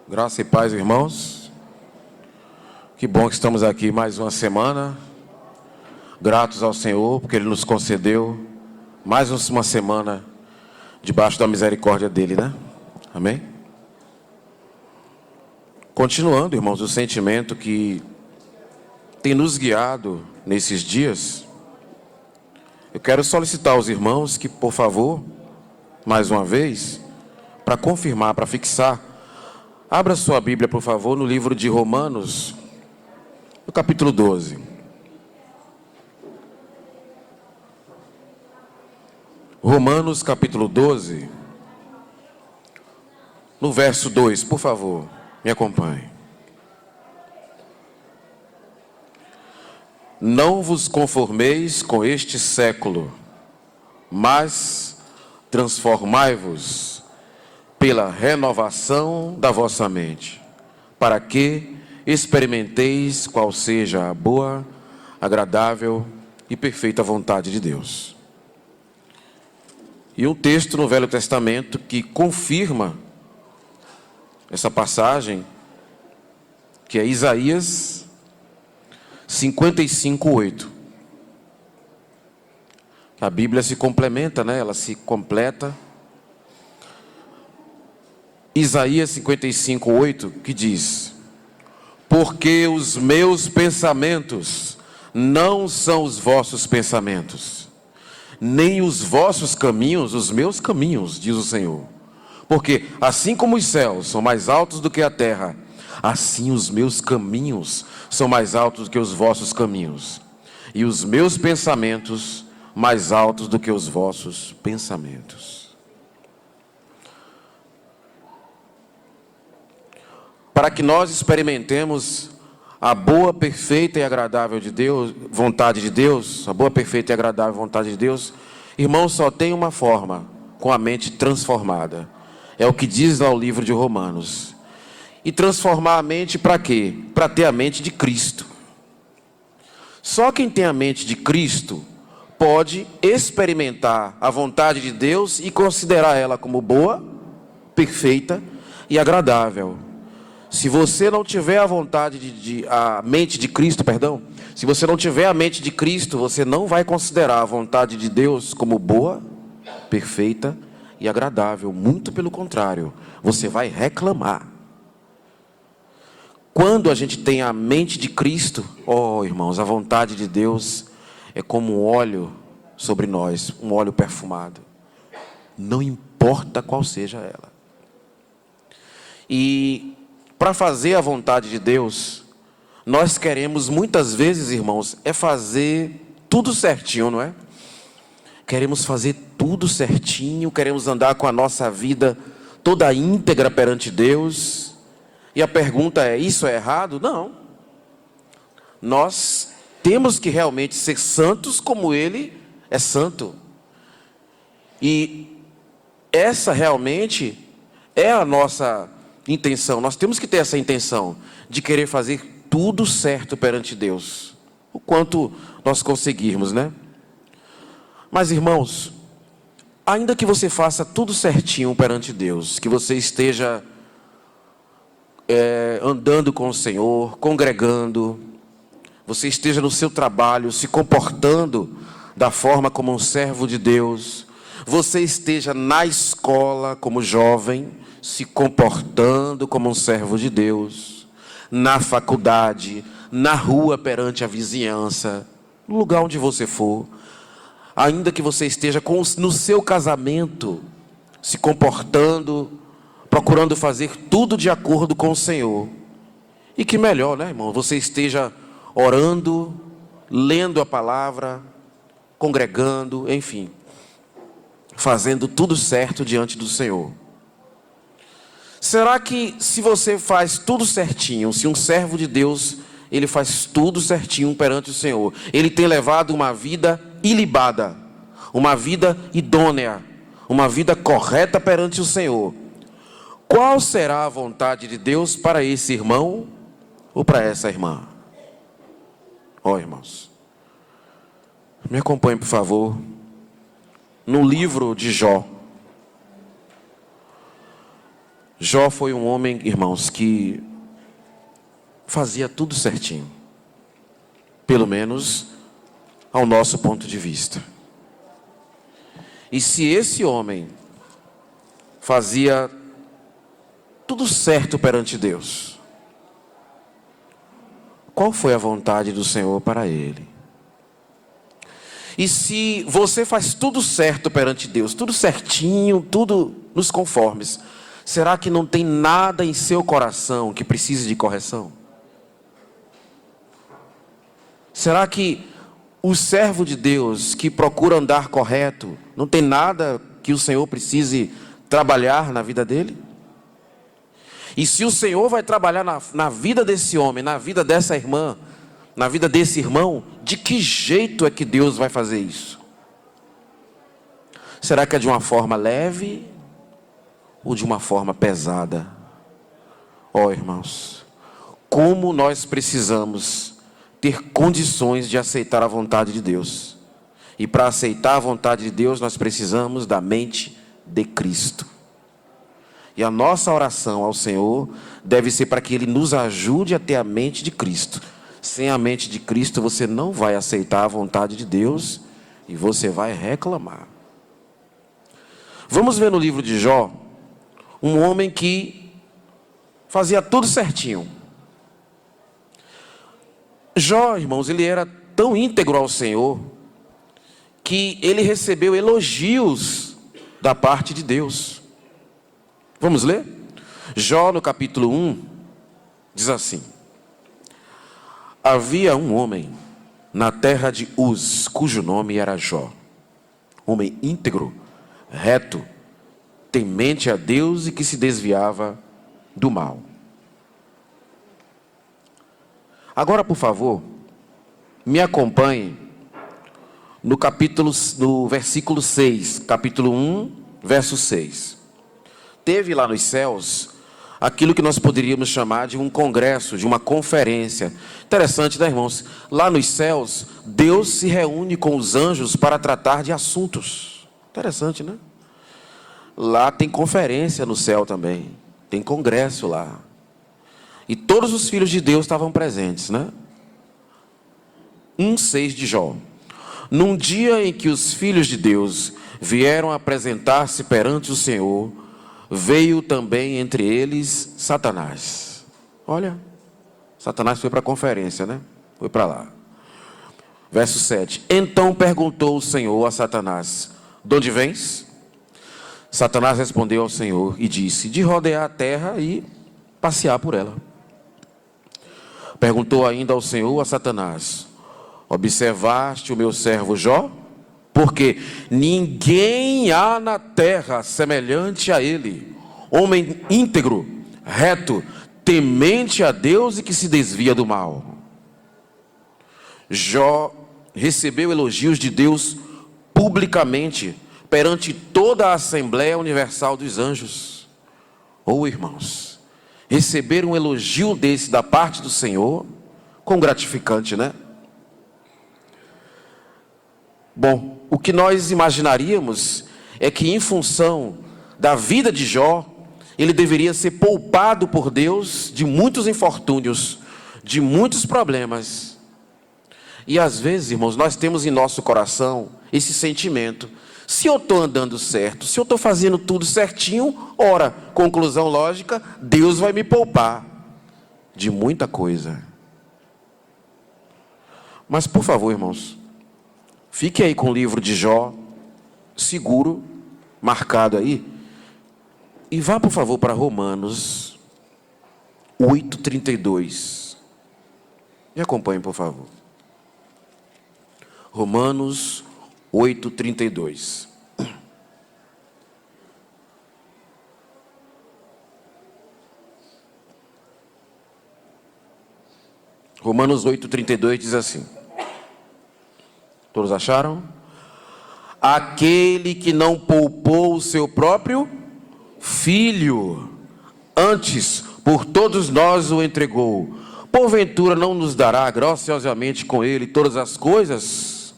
Graça e paz, irmãos. Que bom que estamos aqui mais uma semana. Gratos ao Senhor, porque Ele nos concedeu mais uma semana debaixo da misericórdia dEle, né? Amém? Continuando, irmãos, o sentimento que tem nos guiado nesses dias, eu quero solicitar aos irmãos que, por favor, mais uma vez, para confirmar, para fixar, abra sua Bíblia, por favor, no livro de Romanos, no capítulo 12. Romanos, capítulo 12, no verso 2, por favor, me acompanhe. Não vos conformeis com este século, mas transformai-vos pela renovação da vossa mente, para que experimenteis qual seja a boa, agradável e perfeita vontade de Deus. E um texto no Velho Testamento que confirma essa passagem, que é Isaías 55:8. A Bíblia se complementa, né? Ela se completa. Isaías 55:8, que diz: porque os meus pensamentos não são os vossos pensamentos, nem os vossos caminhos, os meus caminhos, diz o Senhor. Porque assim como os céus são mais altos do que a terra, assim os meus caminhos são mais altos do que os vossos caminhos, e os meus pensamentos mais altos do que os vossos pensamentos. Para que nós experimentemos a boa, perfeita e agradável de Deus, vontade de Deus, a boa, perfeita e agradável vontade de Deus, irmãos, só tem uma forma: com a mente transformada. É o que diz lá o livro de Romanos. E transformar a mente para quê? Para ter a mente de Cristo. Só quem tem a mente de Cristo pode experimentar a vontade de Deus e considerar ela como boa, perfeita e agradável. Se você não tiver a a mente de Cristo, se você não tiver a mente de Cristo, você não vai considerar a vontade de Deus como boa, perfeita e agradável. Muito pelo contrário, você vai reclamar. Quando a gente tem a mente de Cristo, irmãos, a vontade de Deus é como um óleo sobre nós, um óleo perfumado. Não importa qual seja ela. E para fazer a vontade de Deus, nós queremos muitas vezes, irmãos, fazer tudo certinho, não é? Queremos fazer tudo certinho, queremos andar com a nossa vida toda íntegra perante Deus. E a pergunta é: isso é errado? Não. Nós temos que realmente ser santos como Ele é santo. E essa realmente é a nossa intenção. Nós temos que ter essa intenção de querer fazer tudo certo perante Deus, o quanto nós conseguirmos, né? Mas, irmãos, ainda que você faça tudo certinho perante Deus, que você esteja andando com o Senhor, congregando, você esteja no seu trabalho, se comportando da forma como um servo de Deus, você esteja na escola como jovem, se comportando como um servo de Deus, na faculdade, na rua perante a vizinhança, no lugar onde você for, ainda que você esteja no seu casamento, se comportando, procurando fazer tudo de acordo com o Senhor. E que melhor, né, irmão? Você esteja orando, lendo a palavra, congregando, enfim, fazendo tudo certo diante do Senhor. Será que se você faz tudo certinho, se um servo de Deus, ele faz tudo certinho perante o Senhor, ele tem levado uma vida ilibada, uma vida idônea, uma vida correta perante o Senhor, qual será a vontade de Deus para esse irmão ou para essa irmã? Irmãos, me acompanhe, por favor, no livro de Jó. Jó foi um homem, irmãos, que fazia tudo certinho. Pelo menos ao nosso ponto de vista. E se esse homem fazia tudo certo perante Deus, qual foi a vontade do Senhor para ele? E se você faz tudo certo perante Deus, tudo certinho, tudo nos conformes, será que não tem nada em seu coração que precise de correção? Será que o servo de Deus que procura andar correto, não tem nada que o Senhor precise trabalhar na vida dele? E se o Senhor vai trabalhar na vida desse homem, na vida dessa irmã, na vida desse irmão, de que jeito é que Deus vai fazer isso? Será que é de uma forma leve ou de uma forma pesada? Ó, irmãos, como nós precisamos ter condições de aceitar a vontade de Deus. E para aceitar a vontade de Deus, nós precisamos da mente de Cristo. E a nossa oração ao Senhor deve ser para que Ele nos ajude a ter a mente de Cristo. Sem a mente de Cristo, você não vai aceitar a vontade de Deus e você vai reclamar. Vamos ver no livro de Jó, um homem que fazia tudo certinho. Jó, irmãos, ele era tão íntegro ao Senhor que ele recebeu elogios da parte de Deus. Vamos ler? Jó, no capítulo 1, diz assim: havia um homem na terra de Uz, cujo nome era Jó, homem íntegro, reto, temente a Deus e que se desviava do mal. Agora, por favor, me acompanhe no versículo 6, capítulo 1, verso 6. Teve lá nos céus aquilo que nós poderíamos chamar de um congresso, de uma conferência. Interessante, né, irmãos? Lá nos céus, Deus se reúne com os anjos para tratar de assuntos. Interessante, né? Lá tem conferência no céu também. Tem congresso lá. E todos os filhos de Deus estavam presentes, né? 1:6 de Jó. Num dia em que os filhos de Deus vieram apresentar-se perante o Senhor, veio também entre eles Satanás. Olha, Satanás foi para a conferência, né? Foi para lá. Verso 7. Então perguntou o Senhor a Satanás: de onde vens? Satanás respondeu ao Senhor e disse: de rodear a terra e passear por ela. Perguntou ainda ao Senhor a Satanás: observaste o meu servo Jó? Porque ninguém há na terra semelhante a ele, homem íntegro, reto, temente a Deus e que se desvia do mal. Jó recebeu elogios de Deus publicamente, perante toda a Assembleia Universal dos Anjos. Oh, irmãos, receber um elogio desse da parte do Senhor, quão gratificante, né? Bom, o que nós imaginaríamos é que, em função da vida de Jó, ele deveria ser poupado por Deus de muitos infortúnios, de muitos problemas. E às vezes, irmãos, nós temos em nosso coração esse sentimento: se eu estou andando certo, se eu estou fazendo tudo certinho, ora, conclusão lógica, Deus vai me poupar de muita coisa. Mas, por favor, irmãos, fique aí com o livro de Jó, seguro, marcado aí, e vá, por favor, para Romanos 8:32. Me acompanhe, por favor. Romanos 8:32. Romanos 8:32 diz assim. Todos acharam? Aquele que não poupou o seu próprio filho, antes por todos nós o entregou, porventura não nos dará graciosamente com ele todas as coisas?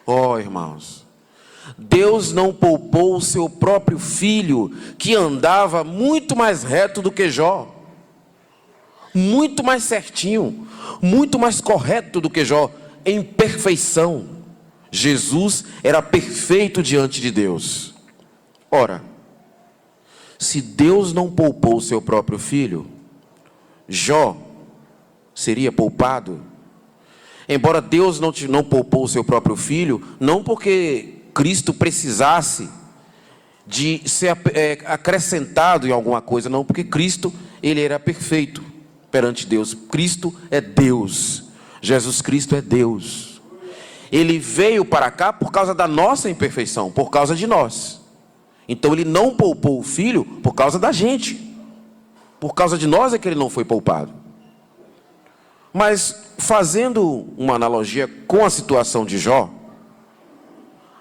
Ó, irmãos, Deus não poupou o seu próprio filho, que andava muito mais reto do que Jó, muito mais certinho, muito mais correto do que Jó, em perfeição. Jesus era perfeito diante de Deus. Ora, se Deus não poupou o seu próprio filho, Jó seria poupado? Embora Deus não poupou o seu próprio filho, não porque Cristo precisasse de ser acrescentado em alguma coisa, não, porque Cristo, ele era perfeito perante Deus. Cristo é Deus. Jesus Cristo é Deus. Ele veio para cá por causa da nossa imperfeição, por causa de nós. Então ele não poupou o filho por causa da gente. Por causa de nós é que ele não foi poupado. Mas fazendo uma analogia com a situação de Jó,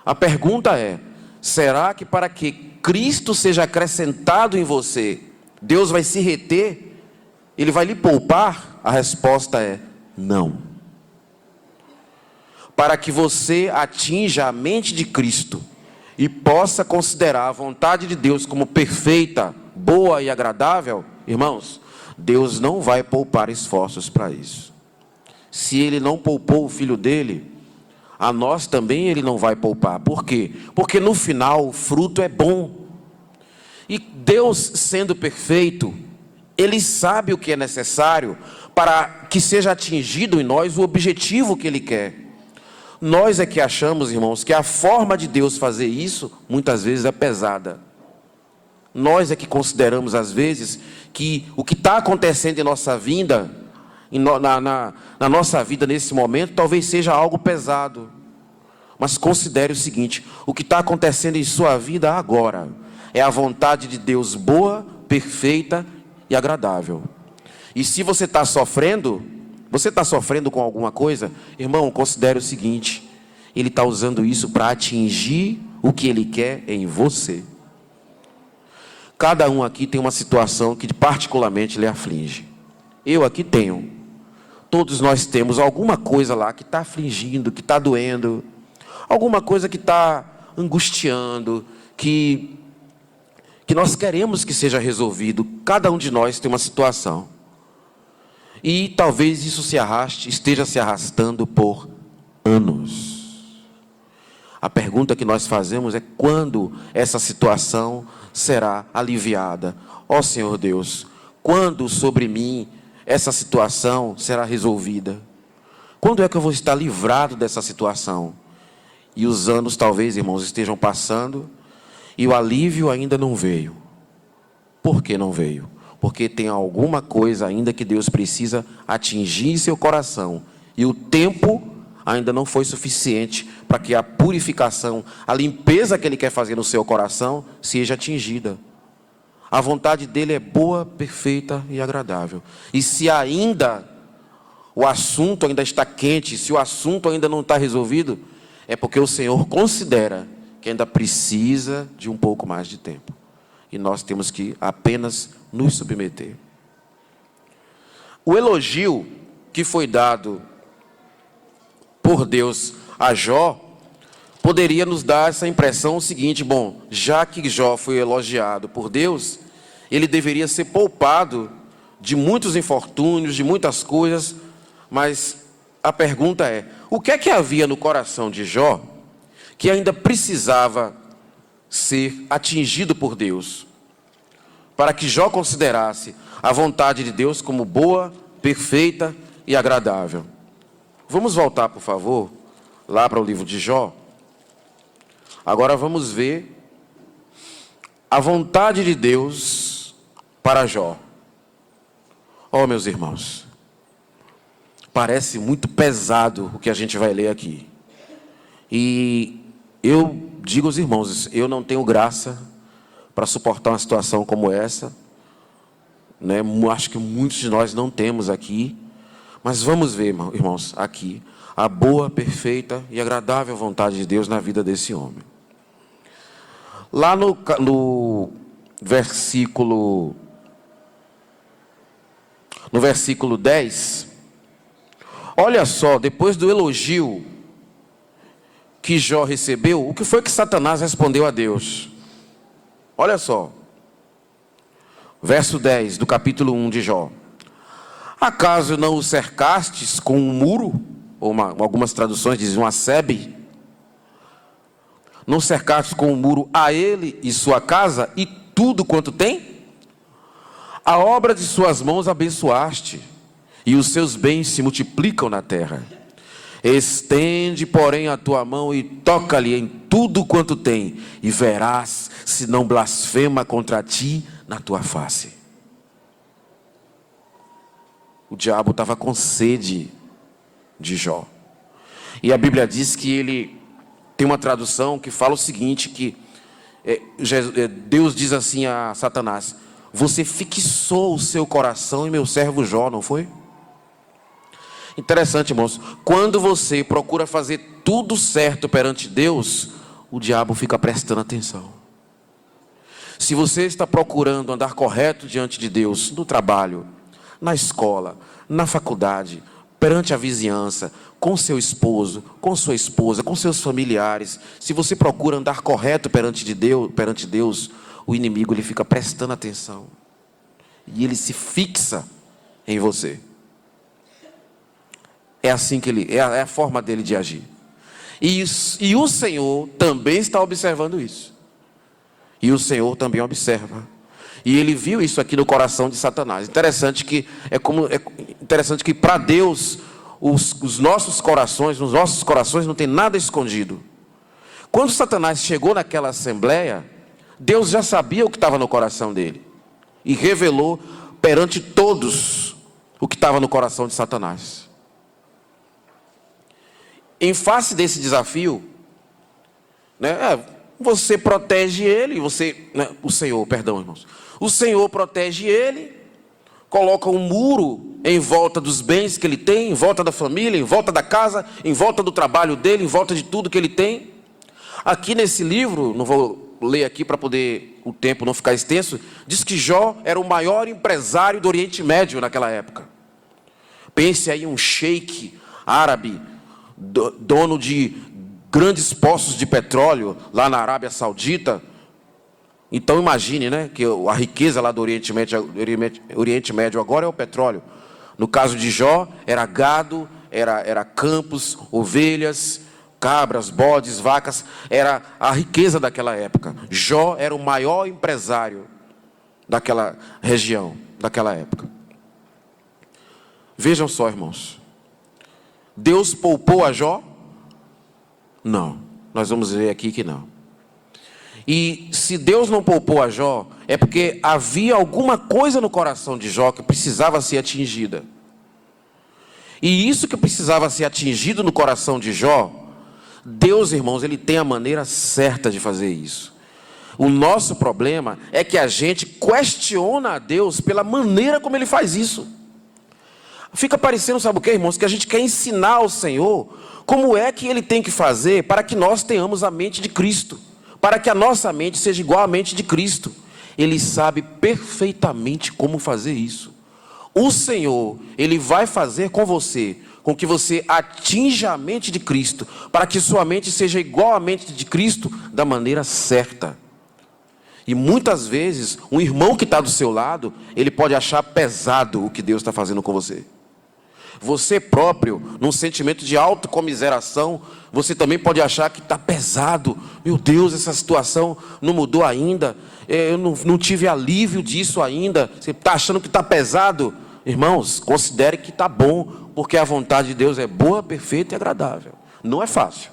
a pergunta é: será que para que Cristo seja acrescentado em você, Deus vai se reter? Ele vai lhe poupar? A resposta é não. Para que você atinja a mente de Cristo e possa considerar a vontade de Deus como perfeita, boa e agradável, irmãos, Deus não vai poupar esforços para isso. Se Ele não poupou o Filho dele, a nós também Ele não vai poupar. Por quê? Porque no final o fruto é bom. E Deus, sendo perfeito, Ele sabe o que é necessário para que seja atingido em nós o objetivo que Ele quer. Nós é que achamos, irmãos, que a forma de Deus fazer isso, muitas vezes é pesada. Nós é que consideramos, às vezes, que o que está acontecendo em nossa vida, na nossa vida nesse momento, talvez seja algo pesado. Mas considere o seguinte: o que está acontecendo em sua vida agora é a vontade de Deus boa, perfeita e agradável. E se você está sofrendo com alguma coisa, irmão, considere o seguinte: Ele está usando isso para atingir o que Ele quer em você. Cada um aqui tem uma situação que particularmente lhe aflige. Eu aqui tenho. Todos nós temos alguma coisa lá que está afligindo, que está doendo, alguma coisa que está angustiando, que nós queremos que seja resolvido. Cada um de nós tem uma situação. E talvez isso esteja se arrastando por anos. A pergunta que nós fazemos é: quando essa situação será aliviada? Ó Senhor Deus, quando sobre mim essa situação será resolvida? Quando é que eu vou estar livrado dessa situação? E os anos talvez, irmãos, estejam passando e o alívio ainda não veio. Por que não veio? Porque tem alguma coisa ainda que Deus precisa atingir em seu coração. E o tempo ainda não foi suficiente para que a purificação, a limpeza que Ele quer fazer no seu coração seja atingida. A vontade dEle é boa, perfeita e agradável. E se ainda o assunto ainda está quente, se o assunto ainda não está resolvido, é porque o Senhor considera que ainda precisa de um pouco mais de tempo. E nós temos que apenas nos submeter. O elogio que foi dado por Deus a Jó poderia nos dar essa impressão seguinte: bom, já que Jó foi elogiado por Deus, ele deveria ser poupado de muitos infortúnios, de muitas coisas. Mas a pergunta é: o que é que havia no coração de Jó que ainda precisava ser atingido por Deus, para que Jó considerasse a vontade de Deus como boa, perfeita e agradável? Vamos voltar, por favor, lá para o livro de Jó. Agora vamos ver a vontade de Deus para Jó. Oh, meus irmãos, parece muito pesado o que a gente vai ler aqui. E eu digo aos irmãos, eu não tenho graça para suportar uma situação como essa, né? Acho que muitos de nós não temos aqui. Mas vamos ver, irmãos, aqui a boa, perfeita e agradável vontade de Deus na vida desse homem. Lá no versículo 10, olha só, depois do elogio que Jó recebeu, o que foi que Satanás respondeu a Deus? Olha só. Verso 10 do capítulo 1 de Jó. Acaso não o cercastes com um muro? Ou algumas traduções dizem uma sebe. Não cercastes com um muro a ele e sua casa e tudo quanto tem? A obra de suas mãos abençoaste, e os seus bens se multiplicam na terra. Estende, porém, a tua mão e toca-lhe em tudo quanto tem, e verás se não blasfema contra ti na tua face. O diabo estava com sede de Jó. E a Bíblia diz que ele tem uma tradução que fala o seguinte, que Deus diz assim a Satanás: você fixou o seu coração em meu servo Jó, não foi? Interessante, irmãos. Quando você procura fazer tudo certo perante Deus, o diabo fica prestando atenção. Se você está procurando andar correto diante de Deus, no trabalho, na escola, na faculdade, perante a vizinhança, com seu esposo, com sua esposa, com seus familiares, se você procura andar correto perante Deus, o inimigo ele fica prestando atenção. E ele se fixa em você. É assim que é a forma dele de agir. E o Senhor também está observando isso. E o Senhor também observa. E ele viu isso aqui no coração de Satanás. Interessante que para Deus os nossos corações, nos nossos corações não tem nada escondido. Quando Satanás chegou naquela assembleia, Deus já sabia o que estava no coração dele e revelou perante todos o que estava no coração de Satanás. Em face desse desafio, você protege ele, o Senhor, irmãos. O Senhor protege ele, coloca um muro em volta dos bens que ele tem, em volta da família, em volta da casa, em volta do trabalho dele, em volta de tudo que ele tem. Aqui nesse livro, não vou ler aqui para poder o tempo não ficar extenso, diz que Jó era o maior empresário do Oriente Médio naquela época. Pense aí, um sheik árabe, dono de grandes poços de petróleo lá na Arábia Saudita. Então imagine, que a riqueza lá do Oriente Médio agora é o petróleo. No caso de Jó, era gado, era campos, ovelhas, cabras, bodes, vacas. Era a riqueza daquela época. Jó era o maior empresário daquela região, daquela época. Vejam só, irmãos. Deus poupou a Jó? Não. Nós vamos ver aqui que não. E se Deus não poupou a Jó, é porque havia alguma coisa no coração de Jó que precisava ser atingida. E isso que precisava ser atingido no coração de Jó, Deus, irmãos, ele tem a maneira certa de fazer isso. O nosso problema é que a gente questiona a Deus pela maneira como ele faz isso. Fica parecendo, sabe o que, irmãos? Que a gente quer ensinar ao Senhor como é que ele tem que fazer para que nós tenhamos a mente de Cristo. Para que a nossa mente seja igual à mente de Cristo. Ele sabe perfeitamente como fazer isso. O Senhor, ele vai fazer com você, com que você atinja a mente de Cristo, para que sua mente seja igual à mente de Cristo da maneira certa. E muitas vezes, um irmão que está do seu lado, ele pode achar pesado o que Deus está fazendo com você. Você próprio, num sentimento de autocomiseração, você também pode achar que está pesado. Meu Deus, essa situação não mudou ainda. Eu não tive alívio disso ainda. Você está achando que está pesado? Irmãos, considere que está bom, porque a vontade de Deus é boa, perfeita e agradável. Não é fácil.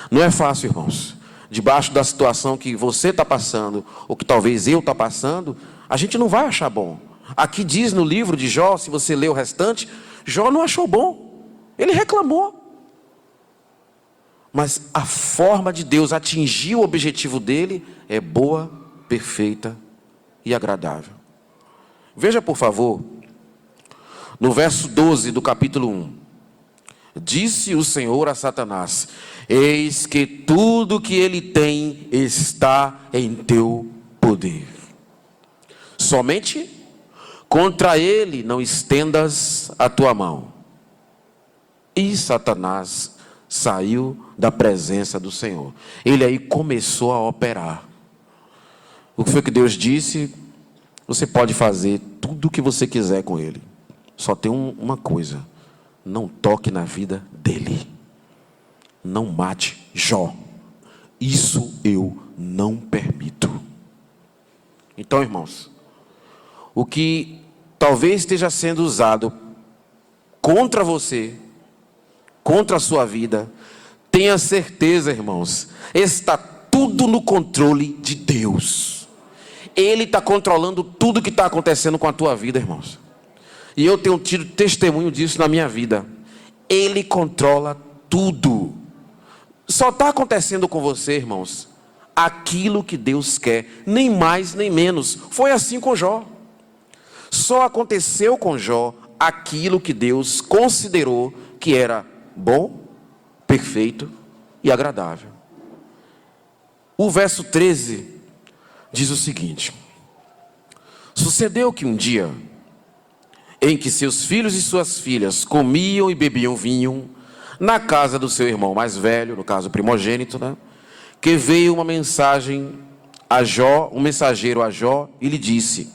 Não é fácil, irmãos. Debaixo da situação que você está passando, ou que talvez eu estou passando, a gente não vai achar bom. Aqui diz no livro de Jó, se você ler o restante, Jó não achou bom. Ele reclamou. Mas a forma de Deus atingir o objetivo dele é boa, perfeita e agradável. Veja, por favor, no verso 12 do capítulo 1. Disse o Senhor a Satanás: eis que tudo que ele tem está em teu poder. Somente contra ele não estendas a tua mão. E Satanás saiu da presença do Senhor. Ele aí começou a operar. O que foi que Deus disse? Você pode fazer tudo o que você quiser com ele. Só tem uma coisa: não toque na vida dele. Não mate Jó. Isso eu não permito. Então, irmãos, o que talvez esteja sendo usado contra você, contra a sua vida, tenha certeza, irmãos, está tudo no controle de Deus. Ele está controlando tudo que está acontecendo com a tua vida, irmãos. E eu tenho tido testemunho disso na minha vida. Ele controla tudo. Só está acontecendo com você, irmãos, aquilo que Deus quer, nem mais nem menos. Foi assim com Jó. Só aconteceu com Jó aquilo que Deus considerou que era bom, perfeito e agradável. O verso 13 diz o seguinte: sucedeu que um dia, em que seus filhos e suas filhas comiam e bebiam vinho, na casa do seu irmão mais velho, no caso primogênito, que veio uma mensagem a Jó, um mensageiro a Jó, e lhe disse: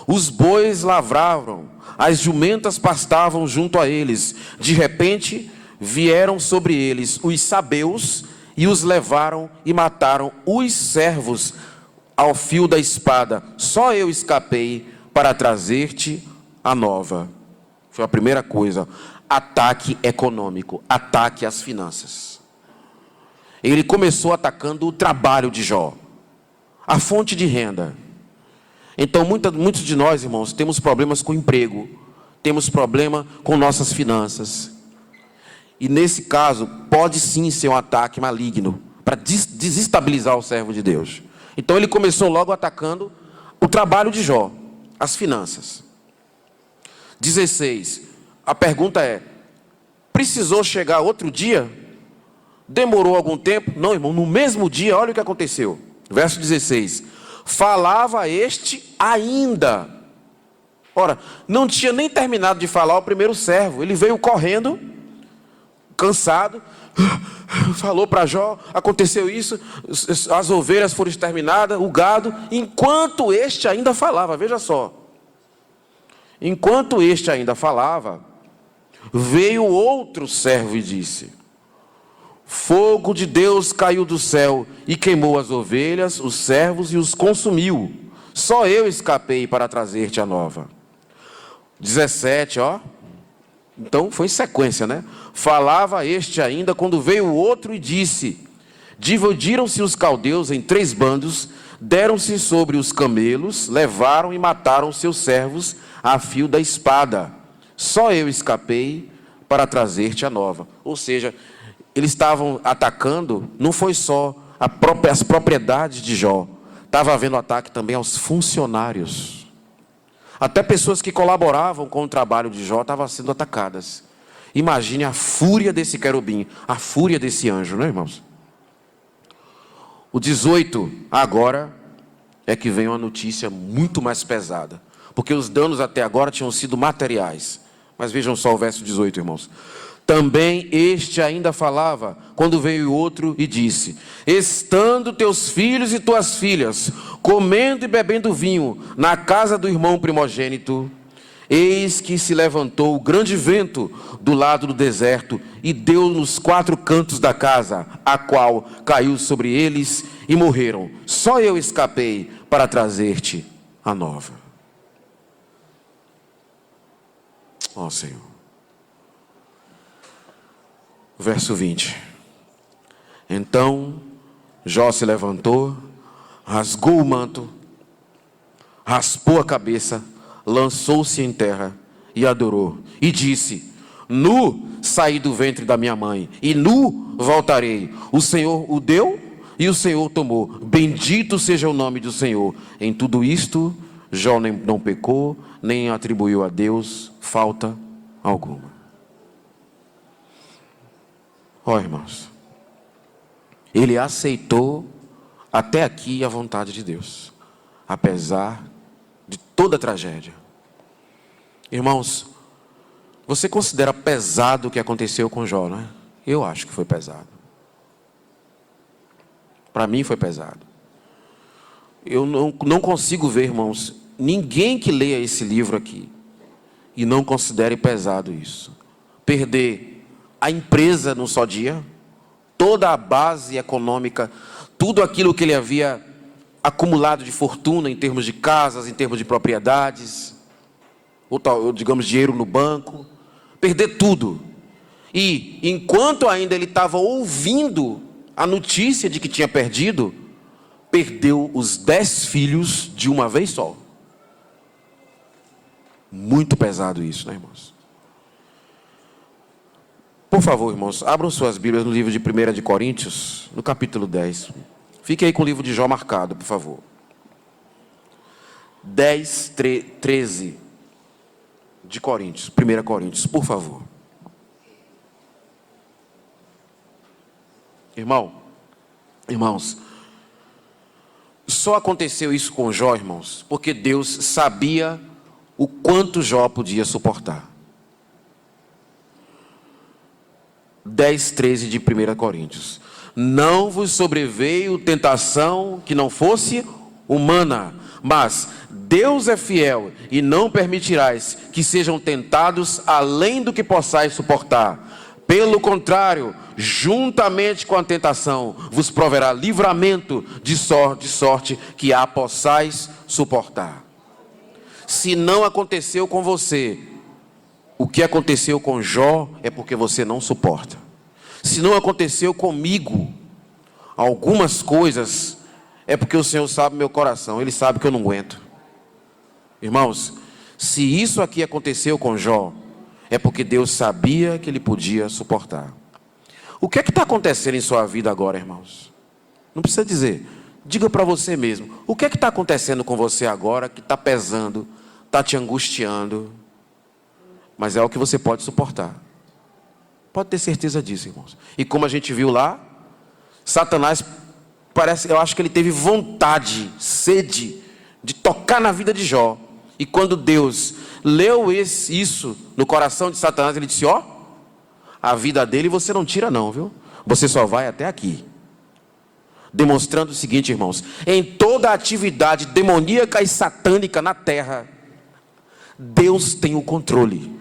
os bois lavravam, as jumentas pastavam junto a eles. De repente vieram sobre eles os sabeus e os levaram e mataram os servos ao fio da espada. Só eu escapei para trazer-te a nova. Foi a primeira coisa. Ataque econômico, ataque às finanças. Ele começou atacando o trabalho de Jó, a fonte de renda. Então, muitos de nós, irmãos, temos problemas com emprego, temos problema com nossas finanças. E nesse caso, pode sim ser um ataque maligno para desestabilizar o servo de Deus. Então, ele começou logo atacando o trabalho de Jó, as finanças. 16. A pergunta é: precisou chegar outro dia? Demorou algum tempo? Não, irmão, no mesmo dia, olha o que aconteceu. Verso 16. Falava este ainda. Ora, não tinha nem terminado de falar o primeiro servo. Ele veio correndo, cansado, falou para Jó: aconteceu isso, as ovelhas foram exterminadas, o gado. Enquanto este ainda falava, veja só. Enquanto este ainda falava, veio outro servo e disse: fogo de Deus caiu do céu e queimou as ovelhas, os servos e os consumiu. Só eu escapei para trazer-te a nova. 17, ó. Então foi em sequência, né? Falava este ainda quando veio o outro e disse: dividiram-se os caldeus em 3 bandos, deram-se sobre os camelos, levaram e mataram seus servos a fio da espada. Só eu escapei para trazer-te a nova. Ou seja, eles estavam atacando, não foi só as propriedades de Jó, estava havendo ataque também aos funcionários. Até pessoas que colaboravam com o trabalho de Jó estavam sendo atacadas. Imagine a fúria desse querubim, a fúria desse anjo, não é, irmãos? O 18, agora, é que vem uma notícia muito mais pesada. Porque os danos até agora tinham sido materiais. Mas vejam só o verso 18, irmãos. Também este ainda falava, quando veio outro e disse: estando teus filhos e tuas filhas, comendo e bebendo vinho, na casa do irmão primogênito, eis que se levantou o grande vento do lado do deserto, e deu nos 4 cantos da casa, a qual caiu sobre eles, e morreram. Só eu escapei para trazer-te a nova. Ó Senhor. Verso 20. Então Jó se levantou, rasgou o manto, raspou a cabeça, lançou-se em terra e adorou. E disse: nu saí do ventre da minha mãe, e nu voltarei. O Senhor o deu e o Senhor tomou. Bendito seja o nome do Senhor. Em tudo isto, Jó não pecou, nem atribuiu a Deus falta alguma. Ó, irmãos, ele aceitou até aqui a vontade de Deus, apesar de toda a tragédia. Irmãos, você considera pesado o que aconteceu com Jó, não é? Eu acho que foi pesado. Para mim foi pesado. Eu não consigo ver, irmãos, ninguém que leia esse livro aqui e não considere pesado isso. Perder a empresa num só dia, toda a base econômica, tudo aquilo que ele havia acumulado de fortuna em termos de casas, em termos de propriedades, ou digamos dinheiro no banco, perder tudo. E enquanto ainda ele estava ouvindo a notícia de que tinha perdido, perdeu os 10 filhos de uma vez só. Muito pesado isso, né, irmãos? Por favor, irmãos, abram suas Bíblias no livro de 1 de Coríntios, no capítulo 10. Fique aí com o livro de Jó marcado, por favor. 10, 13 de Coríntios, 1 Coríntios, por favor. Irmãos, só aconteceu isso com Jó, irmãos, porque Deus sabia o quanto Jó podia suportar. 10, 13 de 1 Coríntios. Não vos sobreveio tentação que não fosse humana, mas Deus é fiel e não permitirás que sejam tentados além do que possais suportar. Pelo contrário, juntamente com a tentação, vos proverá livramento de sorte que a possais suportar. Se não aconteceu com você o que aconteceu com Jó, é porque você não suporta. Se não aconteceu comigo algumas coisas, é porque o Senhor sabe meu coração, Ele sabe que eu não aguento. Irmãos, se isso aqui aconteceu com Jó, é porque Deus sabia que ele podia suportar. O que é que está acontecendo em sua vida agora, irmãos? Não precisa dizer, diga para você mesmo. O que é que está acontecendo com você agora que está pesando, está te angustiando? Mas é o que você pode suportar. Pode ter certeza disso, irmãos. E como a gente viu lá, Satanás, eu acho que ele teve vontade, sede, de tocar na vida de Jó. E quando Deus leu isso no coração de Satanás, ele disse, a vida dele você não tira não, viu? Você só vai até aqui. Demonstrando o seguinte, irmãos, em toda atividade demoníaca e satânica na terra, Deus tem o controle.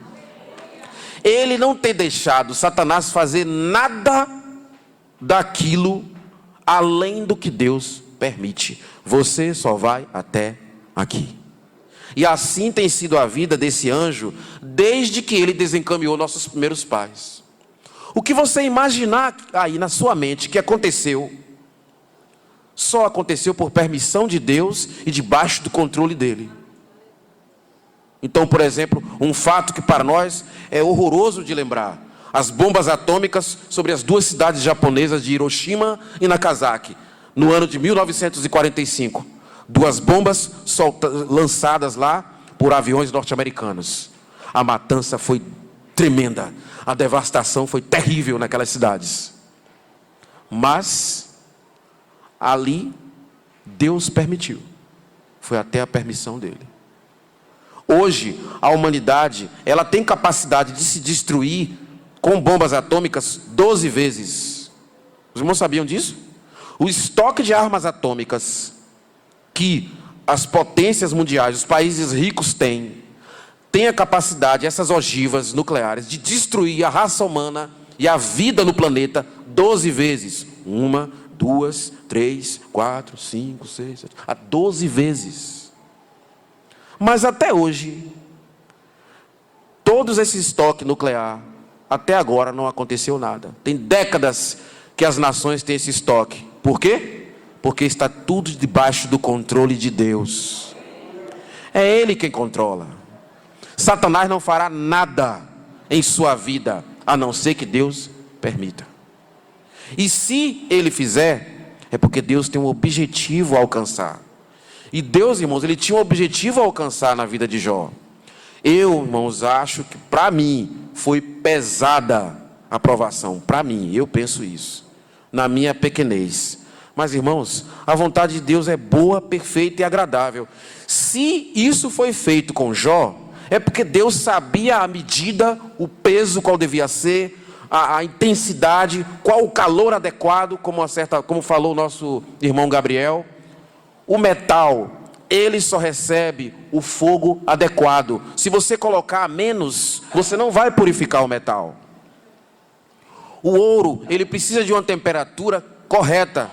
Ele não tem deixado Satanás fazer nada daquilo além do que Deus permite. Você só vai até aqui. E assim tem sido a vida desse anjo desde que ele desencaminhou nossos primeiros pais. O que você imaginar aí na sua mente que aconteceu, só aconteceu por permissão de Deus e debaixo do controle dele. Então, por exemplo, um fato que para nós é horroroso de lembrar: as bombas atômicas sobre as duas cidades japonesas de Hiroshima e Nagasaki, no ano de 1945. Duas bombas lançadas lá por aviões norte-americanos. A matança foi tremenda, a devastação foi terrível naquelas cidades. Mas ali Deus permitiu, foi até a permissão dele. Hoje a humanidade, ela tem capacidade de se destruir com bombas atômicas 12 vezes. Os irmãos sabiam disso? O estoque de armas atômicas que as potências mundiais, os países ricos têm a capacidade, essas ogivas nucleares, de destruir a raça humana e a vida no planeta 12 vezes. 1, 2, 3, 4, 5, 6, 7, 12 vezes. Mas até hoje, todos esse estoque nuclear, até agora não aconteceu nada. Tem décadas que as nações têm esse estoque. Por quê? Porque está tudo debaixo do controle de Deus. É Ele quem controla. Satanás não fará nada em sua vida, a não ser que Deus permita. E se ele fizer, é porque Deus tem um objetivo a alcançar. E Deus, irmãos, ele tinha um objetivo a alcançar na vida de Jó. Eu, irmãos, acho que para mim foi pesada a provação. Para mim, eu penso isso, na minha pequenez. Mas, irmãos, a vontade de Deus é boa, perfeita e agradável. Se isso foi feito com Jó, é porque Deus sabia a medida, o peso qual devia ser, a intensidade, qual o calor adequado, como falou o nosso irmão Gabriel. O metal, ele só recebe o fogo adequado. Se você colocar menos, você não vai purificar o metal. O ouro, ele precisa de uma temperatura correta.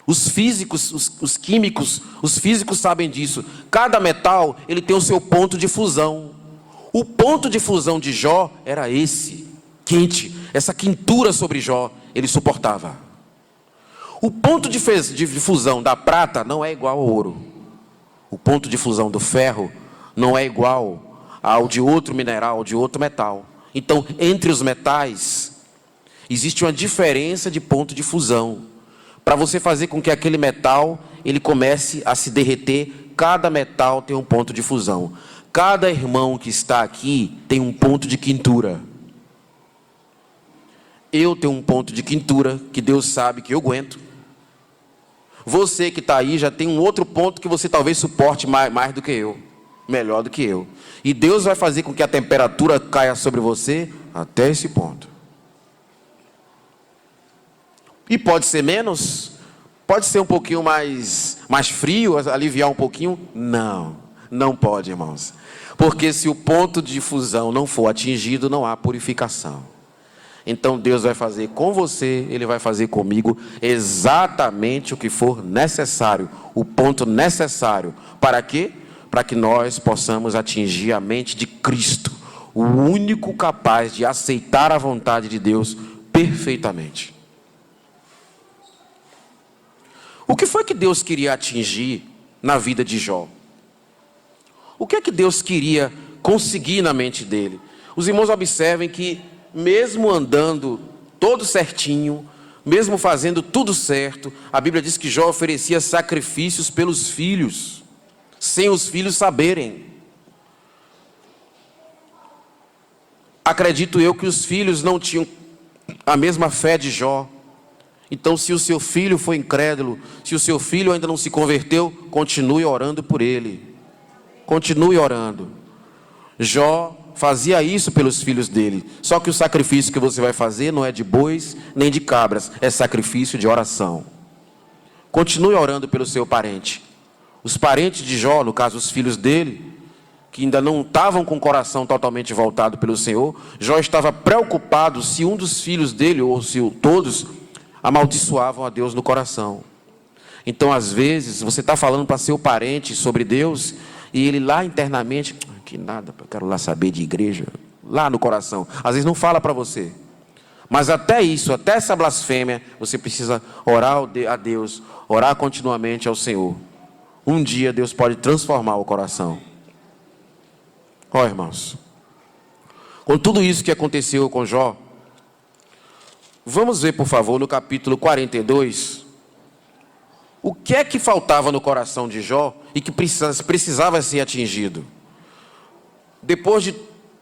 Os físicos, os químicos, os físicos sabem disso. Cada metal, ele tem o seu ponto de fusão. O ponto de fusão de Jó era esse, quente. Essa quentura sobre Jó, ele suportava. O ponto de fusão da prata não é igual ao ouro. O ponto de fusão do ferro não é igual ao de outro mineral, de outro metal. Então, entre os metais, existe uma diferença de ponto de fusão. Para você fazer com que aquele metal ele comece a se derreter, cada metal tem um ponto de fusão. Cada irmão que está aqui tem um ponto de quentura. Eu tenho um ponto de quentura que Deus sabe que eu aguento. Você que está aí já tem um outro ponto que você talvez suporte mais do que eu, melhor do que eu. E Deus vai fazer com que a temperatura caia sobre você até esse ponto. E pode ser menos? Pode ser um pouquinho mais frio, aliviar um pouquinho? Não, não pode, irmãos. Porque se o ponto de fusão não for atingido, não há purificação. Então Deus vai fazer com você, Ele vai fazer comigo exatamente o que for necessário, o ponto necessário. Para quê? Para que nós possamos atingir a mente de Cristo, o único capaz de aceitar a vontade de Deus perfeitamente. O que foi que Deus queria atingir na vida de Jó? O que é que Deus queria conseguir na mente dele? Os irmãos observem que mesmo andando todo certinho, mesmo fazendo tudo certo, a Bíblia diz que Jó oferecia sacrifícios pelos filhos, sem os filhos saberem. Acredito eu que os filhos não tinham a mesma fé de Jó. Então, se o seu filho foi incrédulo, se o seu filho ainda não se converteu, continue orando por ele. Continue orando. Jó fazia isso pelos filhos dele. Só que o sacrifício que você vai fazer não é de bois nem de cabras, é sacrifício de oração. Continue orando pelo seu parente. Os parentes de Jó, no caso os filhos dele, que ainda não estavam com o coração totalmente voltado pelo Senhor, Jó estava preocupado se um dos filhos dele, ou se todos, amaldiçoavam a Deus no coração. Então, às vezes, você está falando para seu parente sobre Deus, e ele lá internamente, que nada, eu quero lá saber de igreja, lá no coração. Às vezes não fala para você. Mas até isso, até essa blasfêmia, você precisa orar a Deus, orar continuamente ao Senhor. Um dia Deus pode transformar o coração. Ó, irmãos, com tudo isso que aconteceu com Jó, vamos ver, por favor, no capítulo 42, o que é que faltava no coração de Jó e que precisava ser atingido. Depois de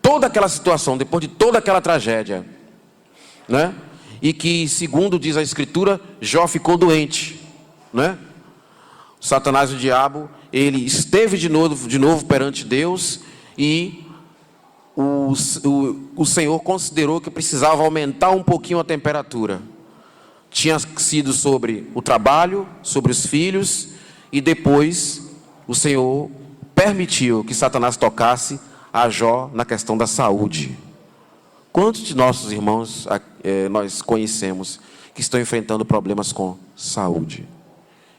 toda aquela situação, depois de toda aquela tragédia, né? E que, segundo diz a Escritura, Jó ficou doente, né? Satanás, o diabo, ele esteve de novo perante Deus e o Senhor considerou que precisava aumentar um pouquinho a temperatura. Tinha sido sobre o trabalho, sobre os filhos, e depois o Senhor permitiu que Satanás tocasse a Jó na questão da saúde. Quantos de nossos irmãos nós conhecemos que estão enfrentando problemas com saúde?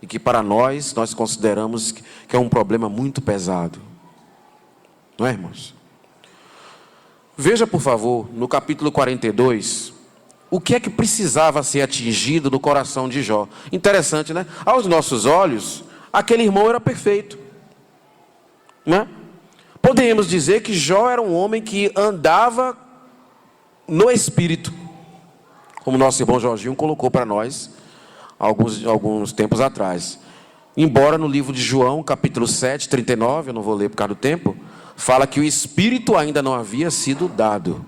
E que para nós consideramos que é um problema muito pesado. Não é, irmãos? Veja, por favor, no capítulo 42, o que é que precisava ser atingido no coração de Jó. Interessante, né? Aos nossos olhos, aquele irmão era perfeito, né? Podemos dizer que Jó era um homem que andava no Espírito, como nosso irmão Jorginho colocou para nós alguns tempos atrás. Embora no livro de João, capítulo 7, 39, eu não vou ler por causa do tempo, fala que o Espírito ainda não havia sido dado.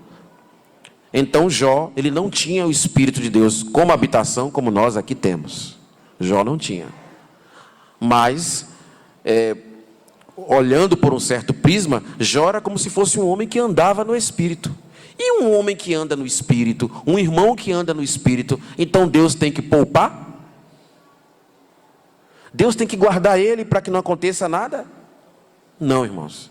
Então Jó, ele não tinha o Espírito de Deus como habitação, como nós aqui temos. Jó não tinha. Mas, olhando por um certo prisma, Jó era como se fosse um homem que andava no Espírito. E um homem que anda no Espírito, um irmão que anda no Espírito, então Deus tem que poupar? Deus tem que guardar ele para que não aconteça nada? Não, irmãos.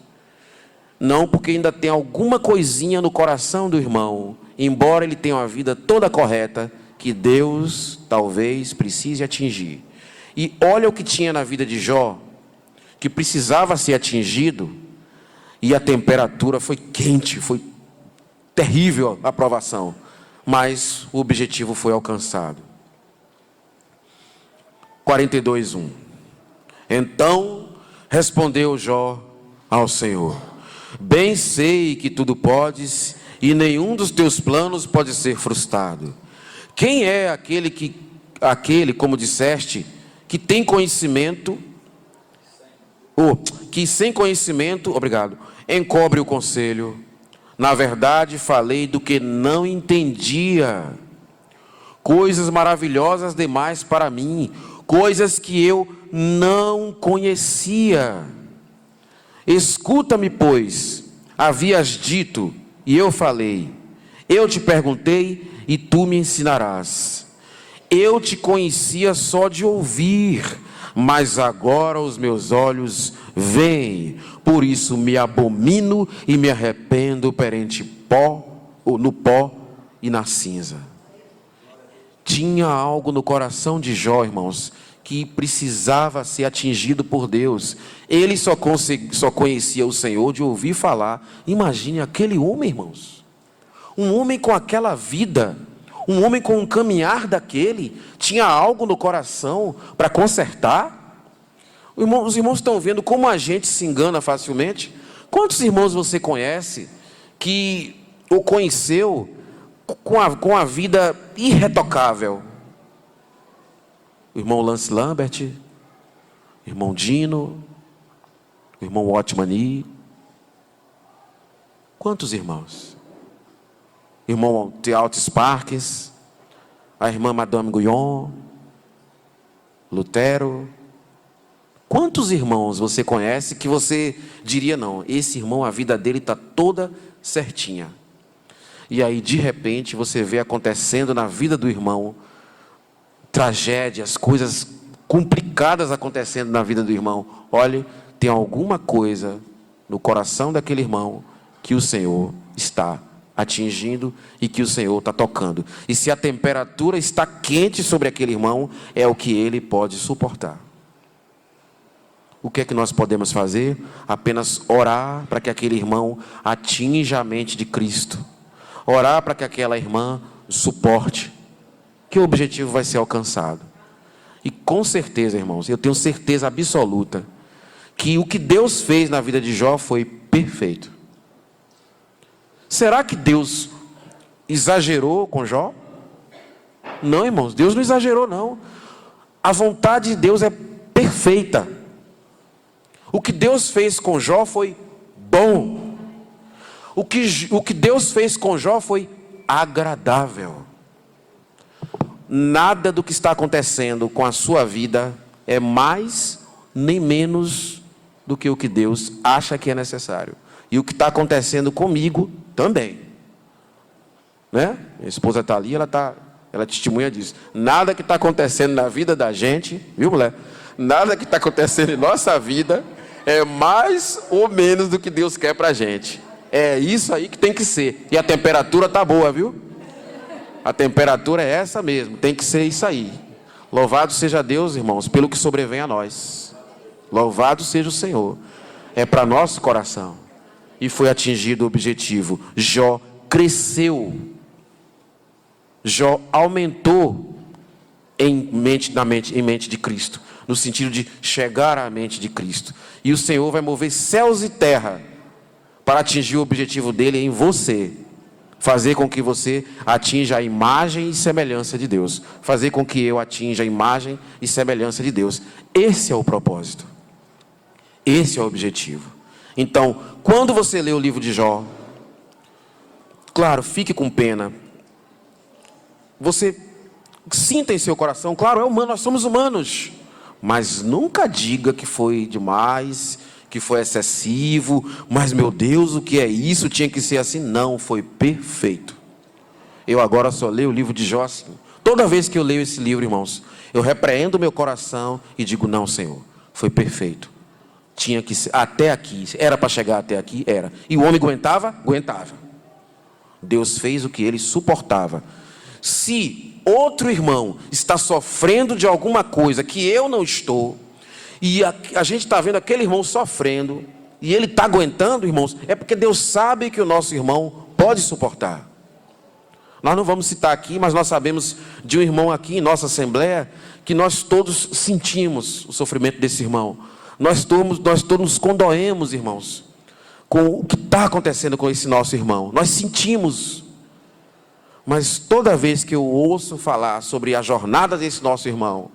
Não, porque ainda tem alguma coisinha no coração do irmão, embora ele tenha uma vida toda correta, que Deus talvez precise atingir. E olha o que tinha na vida de Jó, que precisava ser atingido, e a temperatura foi quente, foi terrível a provação, mas o objetivo foi alcançado. 42:1. Então respondeu Jó ao Senhor: bem sei que tudo podes, e nenhum dos teus planos pode ser frustrado. Quem é aquele, como disseste, que tem conhecimento, ou que sem conhecimento, obrigado, encobre o conselho? Na verdade, falei do que não entendia, coisas maravilhosas demais para mim, coisas que eu não conhecia. Escuta-me, pois, havias dito, e eu falei. Eu te perguntei, e tu me ensinarás. Eu te conhecia só de ouvir, mas agora os meus olhos veem. Por isso me abomino e me arrependo perante no pó e na cinza. Tinha algo no coração de Jó, irmãos, que precisava ser atingido por Deus. Ele só conhecia o Senhor de ouvir falar. Imagine aquele homem, irmãos. Um homem com aquela vida, um homem com um caminhar daquele, tinha algo no coração para consertar. Os irmãos estão vendo como a gente se engana facilmente? Quantos irmãos você conhece que o conheceu com a vida irretocável? O irmão Lance Lambert, o irmão Dino, o irmão Otmani. Quantos irmãos? O irmão Tealto Sparks, a irmã Madame Guyon, Lutero. Quantos irmãos você conhece que você diria, não, esse irmão, a vida dele está toda certinha. E aí, de repente, você vê acontecendo na vida do irmão tragédias, coisas complicadas acontecendo na vida do irmão. Olhe, tem alguma coisa no coração daquele irmão que o Senhor está atingindo e que o Senhor está tocando. E se a temperatura está quente sobre aquele irmão, é o que ele pode suportar. O que é que nós podemos fazer? Apenas orar para que aquele irmão atinja a mente de Cristo. Orar para que aquela irmã suporte, que o objetivo vai ser alcançado. E com certeza, irmãos, eu tenho certeza absoluta que o que Deus fez na vida de Jó foi perfeito. Será que Deus exagerou com Jó? Não, irmãos, Deus não exagerou, não. A vontade de Deus é perfeita. O que Deus fez com Jó foi bom. O que Deus fez com Jó foi agradável. Nada do que está acontecendo com a sua vida é mais nem menos do que o que Deus acha que é necessário. E o que está acontecendo comigo também. Né? Minha esposa está ali, ela testemunha disso. Nada que está acontecendo na vida da gente, viu, mulher? Nada que está acontecendo em nossa vida é mais ou menos do que Deus quer para a gente. É isso aí que tem que ser. E a temperatura está boa, viu? A temperatura é essa mesmo, tem que ser isso aí. Louvado seja Deus, irmãos, pelo que sobrevém a nós. Louvado seja o Senhor. É para nosso coração. E foi atingido o objetivo. Jó cresceu. Jó aumentou em mente de Cristo. No sentido de chegar à mente de Cristo. E o Senhor vai mover céus e terra para atingir o objetivo dele em você. Fazer com que você atinja a imagem e semelhança de Deus. Fazer com que eu atinja a imagem e semelhança de Deus. Esse é o propósito. Esse é o objetivo. Então, quando você lê o livro de Jó, claro, fique com pena. Você sinta em seu coração, claro, é humano, nós somos humanos. Mas nunca diga que foi demais, que foi excessivo, mas meu Deus, o que é isso? Tinha que ser assim. Não, foi perfeito. Eu agora só leio o livro de Jó assim. Toda vez que eu leio esse livro, irmãos, eu repreendo meu coração e digo, não, Senhor, foi perfeito. Tinha que ser até aqui, era para chegar até aqui, era. E o homem aguentava? Aguentava. Deus fez o que ele suportava. Se outro irmão está sofrendo de alguma coisa que eu não estou, e a gente está vendo aquele irmão sofrendo, e ele está aguentando, irmãos, é porque Deus sabe que o nosso irmão pode suportar. Nós não vamos citar aqui, mas nós sabemos de um irmão aqui em nossa assembleia, que nós todos sentimos o sofrimento desse irmão. Nós todos nos condoemos, irmãos, com o que está acontecendo com esse nosso irmão. Nós sentimos. Mas toda vez que eu ouço falar sobre a jornada desse nosso irmão,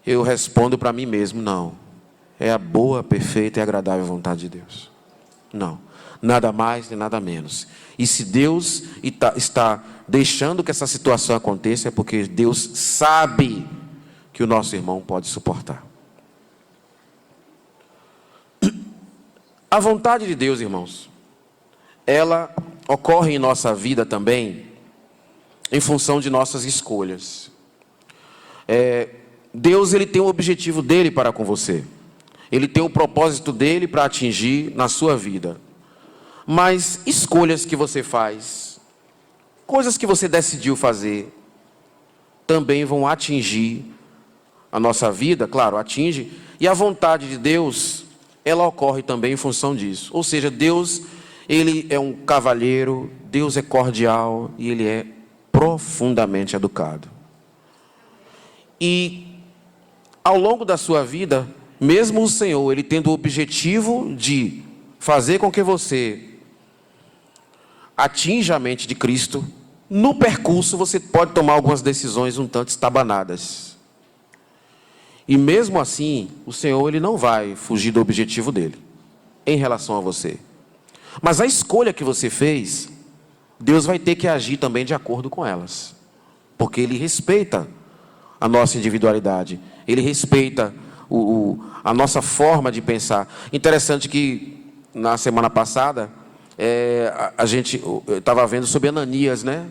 eu respondo para mim mesmo, não. É a boa, perfeita e agradável vontade de Deus. Não. Nada mais nem nada menos. E se Deus está deixando que essa situação aconteça, é porque Deus sabe que o nosso irmão pode suportar. A vontade de Deus, irmãos, ela ocorre em nossa vida também em função de nossas escolhas. Deus, ele tem o objetivo dele para com você. Ele tem o propósito dele para atingir na sua vida. Mas escolhas que você faz, coisas que você decidiu fazer, também vão atingir a nossa vida, claro, atinge. E a vontade de Deus, ela ocorre também em função disso. Ou seja, Deus, ele é um cavalheiro, Deus é cordial e ele é profundamente educado. E ao longo da sua vida, mesmo o Senhor, ele tendo o objetivo de fazer com que você atinja a mente de Cristo, no percurso você pode tomar algumas decisões um tanto estabanadas. E mesmo assim, o Senhor, ele não vai fugir do objetivo dele em relação a você. Mas a escolha que você fez, Deus vai ter que agir também de acordo com elas. Porque ele respeita a nossa individualidade. Ele respeita a nossa forma de pensar. Interessante que na semana passada, eu estava vendo sobre Ananias, né?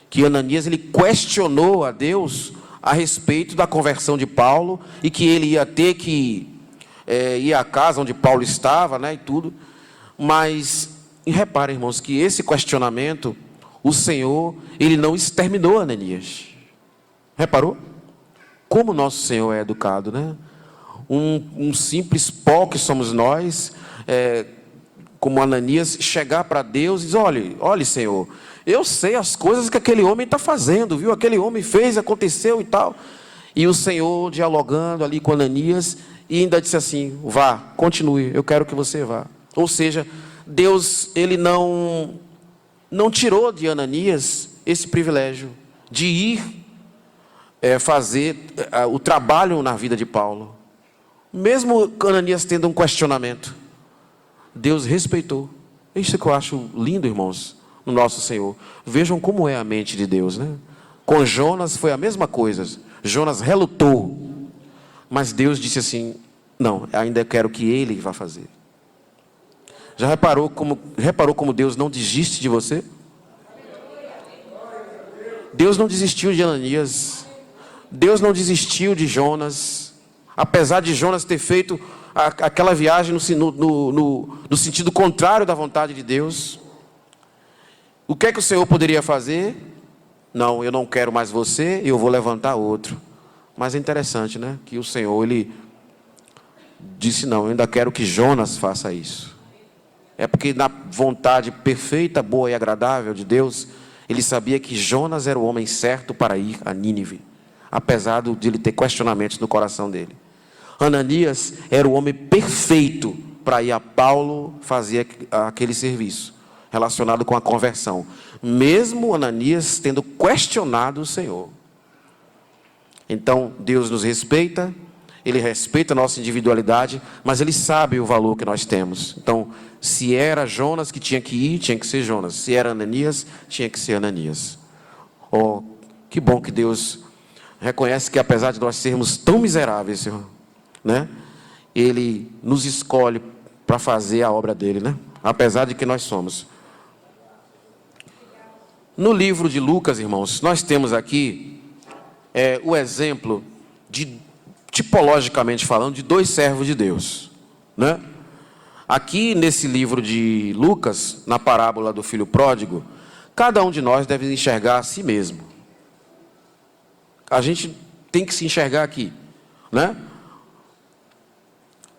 Que Ananias, ele questionou a Deus a respeito da conversão de Paulo e que ele ia ter que ir à casa onde Paulo estava, né? E tudo. Mas, e reparem, irmãos, que esse questionamento, o Senhor, ele não exterminou Ananias. Reparou? Como o nosso Senhor é educado, né? Um simples pó que somos nós, como Ananias, chegar para Deus e dizer, olhe, Senhor, eu sei as coisas que aquele homem está fazendo, viu? Aquele homem fez, aconteceu e tal. E o Senhor dialogando ali com Ananias e ainda disse assim, vá, continue, eu quero que você vá. Ou seja, Deus, ele não tirou de Ananias esse privilégio de ir fazer o trabalho na vida de Paulo. Mesmo Ananias tendo um questionamento, Deus respeitou. Isso que eu acho lindo, irmãos, no nosso Senhor. Vejam como é a mente de Deus, né? Com Jonas foi a mesma coisa. Jonas relutou, mas Deus disse assim, não, ainda quero que ele vá fazer. Já reparou como Deus não desiste de você? Deus não desistiu de Ananias. Deus não desistiu de Jonas. Apesar de Jonas ter feito aquela viagem no sentido contrário da vontade de Deus. O que é que o Senhor poderia fazer? Não, eu não quero mais você, eu vou levantar outro. Mas é interessante, né? Que o Senhor, ele disse, não, eu ainda quero que Jonas faça isso. É porque na vontade perfeita, boa e agradável de Deus, ele sabia que Jonas era o homem certo para ir a Nínive, apesar de ele ter questionamentos no coração dele. Ananias era o homem perfeito para ir a Paulo fazer aquele serviço relacionado com a conversão, mesmo Ananias tendo questionado o Senhor. Então, Deus nos respeita, ele respeita a nossa individualidade, mas ele sabe o valor que nós temos. Então, se era Jonas que tinha que ir, tinha que ser Jonas. Se era Ananias, tinha que ser Ananias. Oh, que bom que Deus reconhece que apesar de nós sermos tão miseráveis, Senhor, né? Ele nos escolhe para fazer a obra dele, né? Apesar de que nós somos. No livro de Lucas, irmãos, nós temos aqui o exemplo, tipologicamente falando, de dois servos de Deus, né? Aqui nesse livro de Lucas, na parábola do filho pródigo, cada um de nós deve enxergar a si mesmo. A gente tem que se enxergar aqui, né?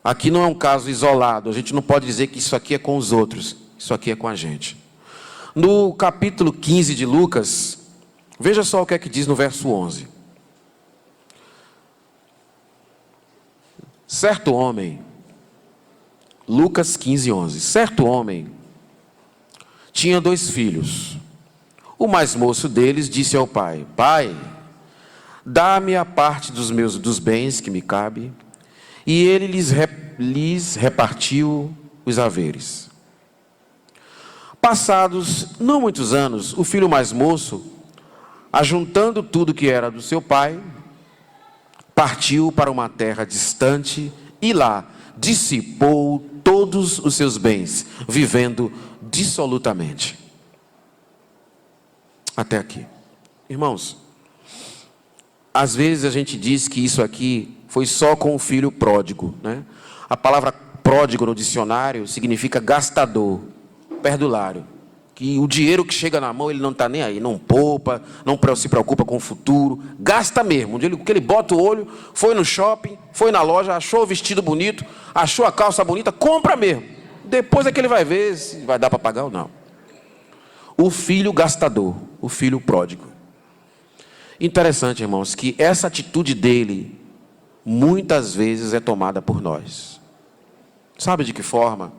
Aqui não é um caso isolado, a gente não pode dizer que isso aqui é com os outros, isso aqui é com a gente. No capítulo 15 de Lucas, veja só o que é que diz no verso 11. Certo homem, Lucas 15, 11. Certo homem tinha 2 filhos. O mais moço deles disse ao pai: Pai, dá-me a parte dos bens que me cabe. E ele lhes repartiu os haveres. Passados não muitos anos, o filho mais moço, ajuntando tudo que era do seu pai, partiu para uma terra distante e lá dissipou todos os seus bens, vivendo dissolutamente. Até aqui. Irmãos, às vezes a gente diz que isso aqui foi só com o filho pródigo, né? A palavra pródigo no dicionário significa gastador, perdulário. Que o dinheiro que chega na mão ele não está nem aí, não poupa, não se preocupa com o futuro, gasta mesmo. Que ele bota o olho, foi no shopping, foi na loja, achou o vestido bonito, achou a calça bonita, compra mesmo. Depois é que ele vai ver se vai dar para pagar ou não. O filho gastador, o filho pródigo. Interessante, irmãos, que essa atitude dele muitas vezes é tomada por nós. Sabe de que forma?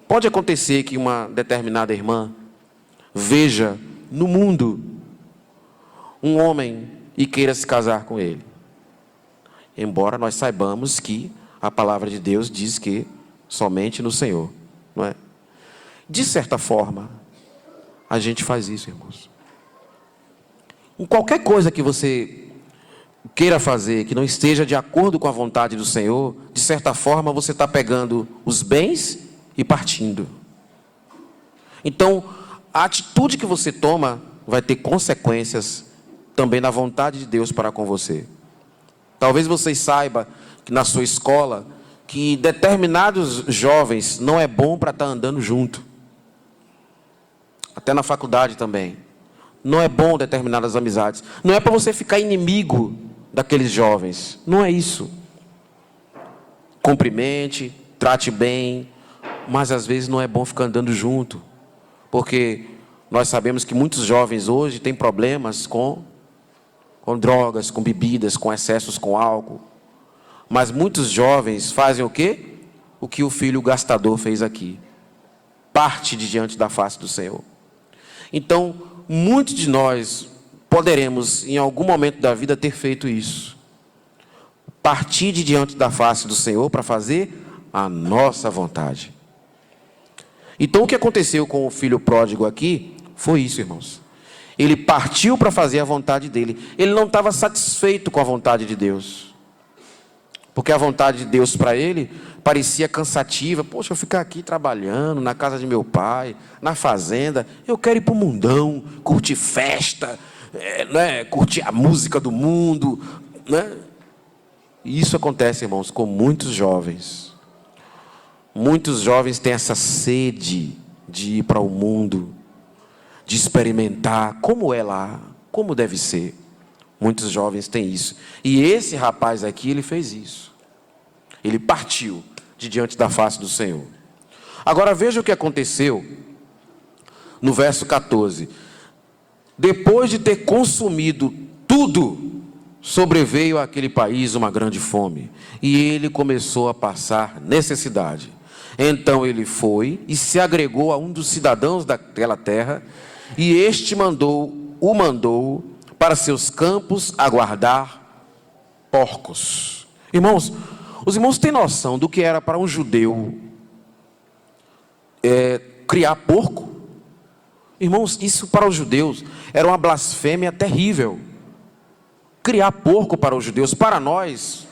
Pode acontecer que uma determinada irmã veja no mundo um homem e queira se casar com ele. Embora nós saibamos que a palavra de Deus diz que somente no Senhor, não é? De certa forma, a gente faz isso, irmãos. Em qualquer coisa que você queira fazer, que não esteja de acordo com a vontade do Senhor, de certa forma você está pegando os bens e partindo. Então, a atitude que você toma vai ter consequências também na vontade de Deus para com você. Talvez você saiba que na sua escola, que determinados jovens não é bom para estar andando junto. Até na faculdade também. Não é bom determinadas amizades. Não é para você ficar inimigo daqueles jovens. Não é isso. Cumprimente, trate bem, mas às vezes não é bom ficar andando junto. Porque nós sabemos que muitos jovens hoje têm problemas com drogas, com bebidas, com excessos com álcool. Mas muitos jovens fazem o quê? O que o filho gastador fez aqui. Parte de diante da face do Senhor. Então, muitos de nós poderemos, em algum momento da vida, ter feito isso. Partir de diante da face do Senhor para fazer a nossa vontade. Então, o que aconteceu com o filho pródigo aqui foi isso, irmãos. Ele partiu para fazer a vontade dele. Ele não estava satisfeito com a vontade de Deus. Porque a vontade de Deus para ele parecia cansativa. Poxa, eu ficar aqui trabalhando na casa de meu pai, na fazenda. Eu quero ir para o mundão, curtir festa, né? Curtir a música do mundo, né? E isso acontece, irmãos, com muitos jovens. Muitos jovens têm essa sede de ir para o mundo, de experimentar como é lá, como deve ser. Muitos jovens têm isso. E esse rapaz aqui, ele fez isso. Ele partiu de diante da face do Senhor. Agora veja o que aconteceu no verso 14. Depois de ter consumido tudo, sobreveio àquele país uma grande fome. E ele começou a passar necessidade. Então ele foi e se agregou a um dos cidadãos daquela terra. E este o mandou para seus campos a guardar porcos. Irmãos, os irmãos têm noção do que era para um judeu criar porco? Irmãos, isso para os judeus era uma blasfêmia terrível. Criar porco para os judeus, para nós,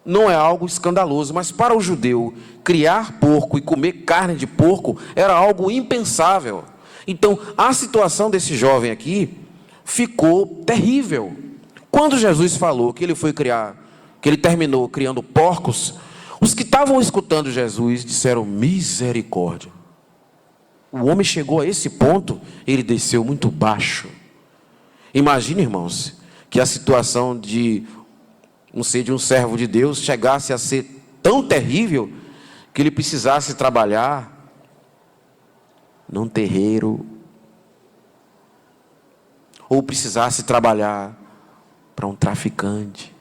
não é algo escandaloso, mas para o judeu, criar porco e comer carne de porco era algo impensável. Então, a situação desse jovem aqui ficou terrível. Quando Jesus falou que ele terminou criando porcos, os que estavam escutando Jesus disseram: misericórdia. O homem chegou a esse ponto, ele desceu muito baixo. Imagine, irmãos, que a situação de um servo de Deus chegasse a ser tão terrível que ele precisasse trabalhar num terreiro, ou precisasse trabalhar para um traficante.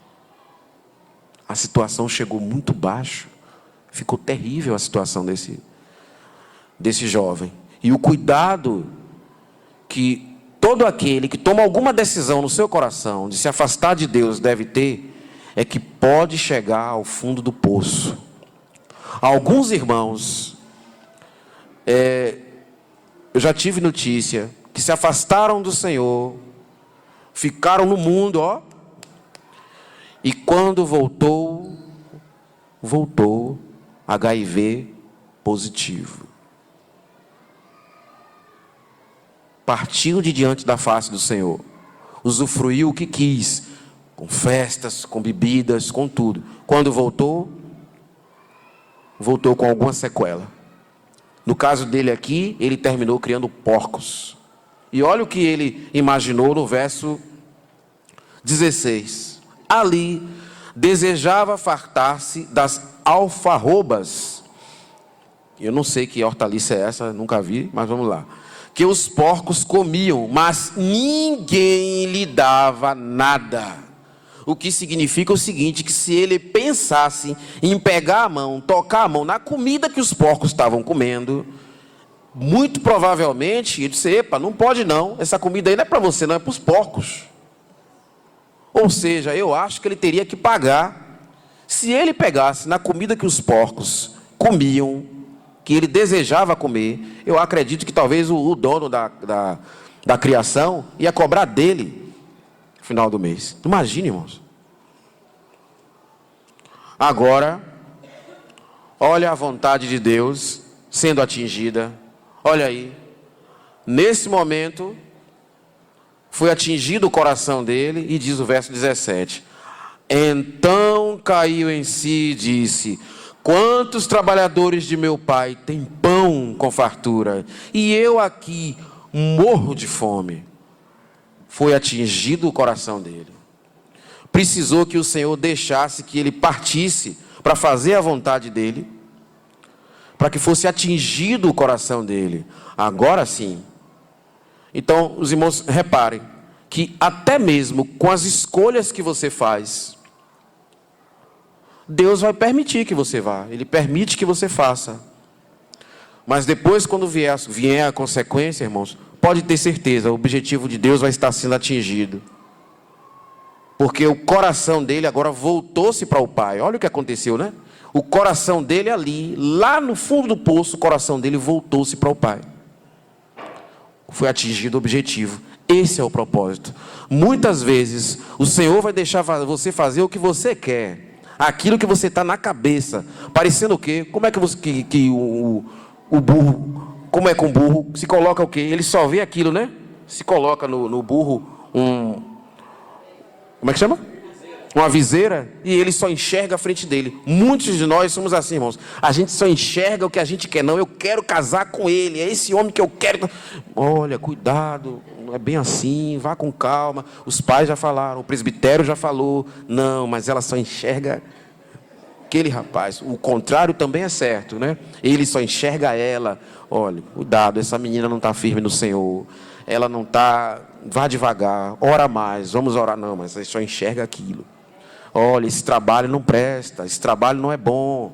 A situação chegou muito baixo, ficou terrível a situação desse jovem. E o cuidado que todo aquele que toma alguma decisão no seu coração de se afastar de Deus deve ter, é que pode chegar ao fundo do poço. Alguns irmãos, eu já tive notícia, que se afastaram do Senhor, ficaram no mundo, e quando voltou HIV positivo. Partiu de diante da face do Senhor, usufruiu o que quis, com festas, com bebidas, com tudo. Quando voltou com alguma sequela. No caso dele aqui, ele terminou criando porcos. E olha o que ele imaginou no verso 16. Ali, desejava fartar-se das alfarrobas. Eu não sei que hortaliça é essa, nunca vi, mas vamos lá. Que os porcos comiam, mas ninguém lhe dava nada. O que significa o seguinte, que se ele pensasse em pegar a mão, tocar a mão na comida que os porcos estavam comendo, muito provavelmente ele disse: epa, não pode não, essa comida aí não é para você, não, é para os porcos. Ou seja, eu acho que ele teria que pagar. Se ele pegasse na comida que os porcos comiam, que ele desejava comer, eu acredito que talvez o dono da criação ia cobrar dele no final do mês. Imagine, irmãos. Agora, olha a vontade de Deus sendo atingida. Olha aí, nesse momento, foi atingido o coração dele, e diz o verso 17: então caiu em si e disse: quantos trabalhadores de meu pai têm pão com fartura, e eu aqui morro de fome. Foi atingido o coração dele. Precisou que o Senhor deixasse que ele partisse para fazer a vontade dele, para que fosse atingido o coração dele. Agora sim. Então, os irmãos, reparem que até mesmo com as escolhas que você faz, Deus vai permitir que você vá. Ele permite que você faça. Mas depois, quando vier a consequência, irmãos, pode ter certeza, o objetivo de Deus vai estar sendo atingido. Porque o coração dele agora voltou-se para o Pai. Olha o que aconteceu, né? O coração dele ali, lá no fundo do poço, o coração dele voltou-se para o Pai. Foi atingido o objetivo. Esse é o propósito. Muitas vezes, o Senhor vai deixar você fazer o que você quer. Aquilo que você está na cabeça. Parecendo o quê? Como é que o burro, como é que um burro se coloca o quê? Ele só vê aquilo, né? Se coloca no burro como é que chama? Uma viseira, e ele só enxerga a frente dele. Muitos de nós somos assim, irmãos. A gente só enxerga o que a gente quer. Não, eu quero casar com ele, é esse homem que eu quero. Olha, cuidado, não é bem assim, vá com calma. Os pais já falaram, o presbitério já falou. Não, mas ela só enxerga aquele rapaz. O contrário também é certo, né? Ele só enxerga ela. Olha, cuidado, essa menina não está firme no Senhor. Ela não está, vá devagar, ora mais, vamos orar. Não, mas ele só enxerga aquilo. Olha, esse trabalho não presta, esse trabalho não é bom.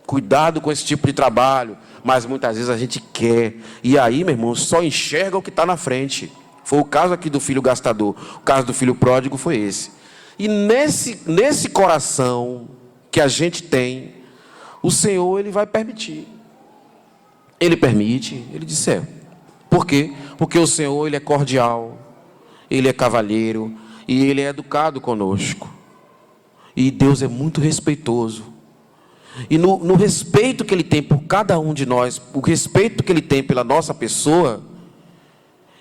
Cuidado com esse tipo de trabalho. Mas muitas vezes a gente quer. E aí, meu irmão, só enxerga o que está na frente. Foi o caso aqui do filho gastador. O caso do filho pródigo foi esse. E nesse coração que a gente tem, o Senhor, Ele vai permitir. Ele permite, Ele disse: por quê? Porque o Senhor, Ele é cordial, Ele é cavalheiro, e Ele é educado conosco. E Deus é muito respeitoso. E no respeito que Ele tem por cada um de nós, o respeito que Ele tem pela nossa pessoa,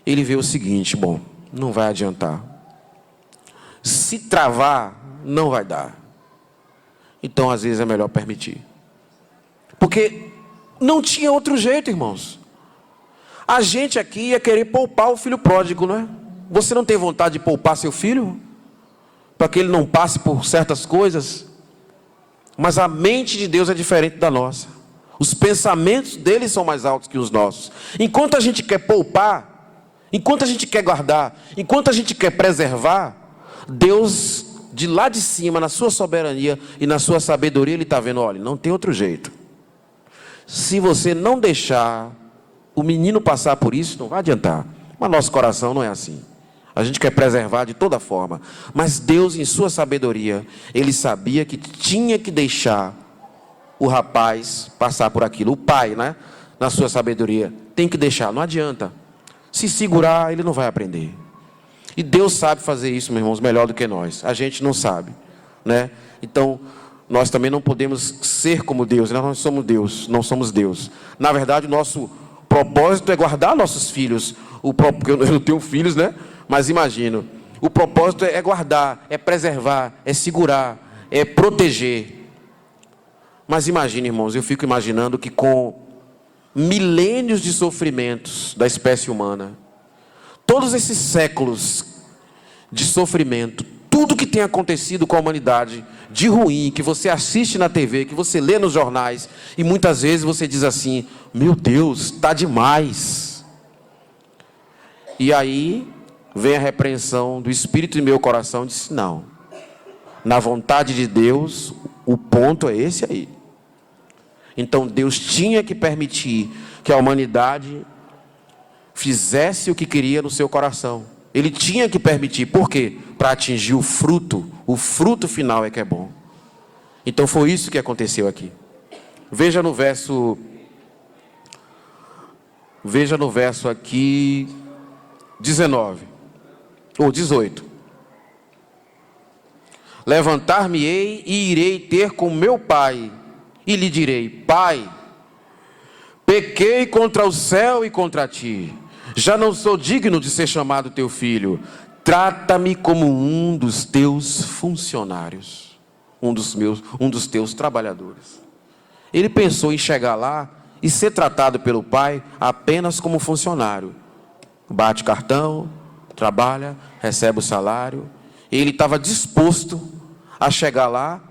Ele vê o seguinte: bom, não vai adiantar. Se travar, não vai dar. Então, às vezes, é melhor permitir. Porque não tinha outro jeito, irmãos. A gente aqui ia querer poupar o filho pródigo, não é? Você não tem vontade de poupar seu filho? Para que ele não passe por certas coisas? Mas a mente de Deus é diferente da nossa. Os pensamentos dele são mais altos que os nossos. Enquanto a gente quer poupar, enquanto a gente quer guardar, enquanto a gente quer preservar, Deus, de lá de cima, na sua soberania e na sua sabedoria, Ele está vendo: olha, não tem outro jeito. Se você não deixar o menino passar por isso, não vai adiantar. Mas nosso coração não é assim. A gente quer preservar de toda forma. Mas Deus, em sua sabedoria, Ele sabia que tinha que deixar o rapaz passar por aquilo. O pai, né, na sua sabedoria, tem que deixar, não adianta. Se segurar, ele não vai aprender. E Deus sabe fazer isso, meus irmãos, melhor do que nós. A gente não sabe, né? Então, nós também não podemos ser como Deus. Nós não somos Deus, não somos Deus. Na verdade, o nosso propósito é guardar nossos filhos. Porque eu não tenho filhos, né? Mas imagino, o propósito é guardar, é preservar, é segurar, é proteger. Mas imagine, irmãos, eu fico imaginando que com milênios de sofrimentos da espécie humana, todos esses séculos de sofrimento, tudo que tem acontecido com a humanidade de ruim, que você assiste na TV, que você lê nos jornais, e muitas vezes você diz assim: meu Deus, está demais. E aí vem a repreensão do Espírito em meu coração, disse: não, na vontade de Deus, o ponto é esse aí. Então Deus tinha que permitir que a humanidade fizesse o que queria no seu coração. Ele tinha que permitir. Por quê? Para atingir o fruto. O fruto final é que é bom. Então foi isso que aconteceu aqui. Veja no verso aqui 19 ou 18. Levantar-me-ei e irei ter com meu pai, e lhe direi: Pai, pequei contra o céu e contra ti, já não sou digno de ser chamado teu filho. Trata-me como um dos teus funcionários, um dos teus trabalhadores. Ele pensou em chegar lá e ser tratado pelo pai apenas como funcionário. Bate cartão, trabalha, recebe o salário. Ele estava disposto a chegar lá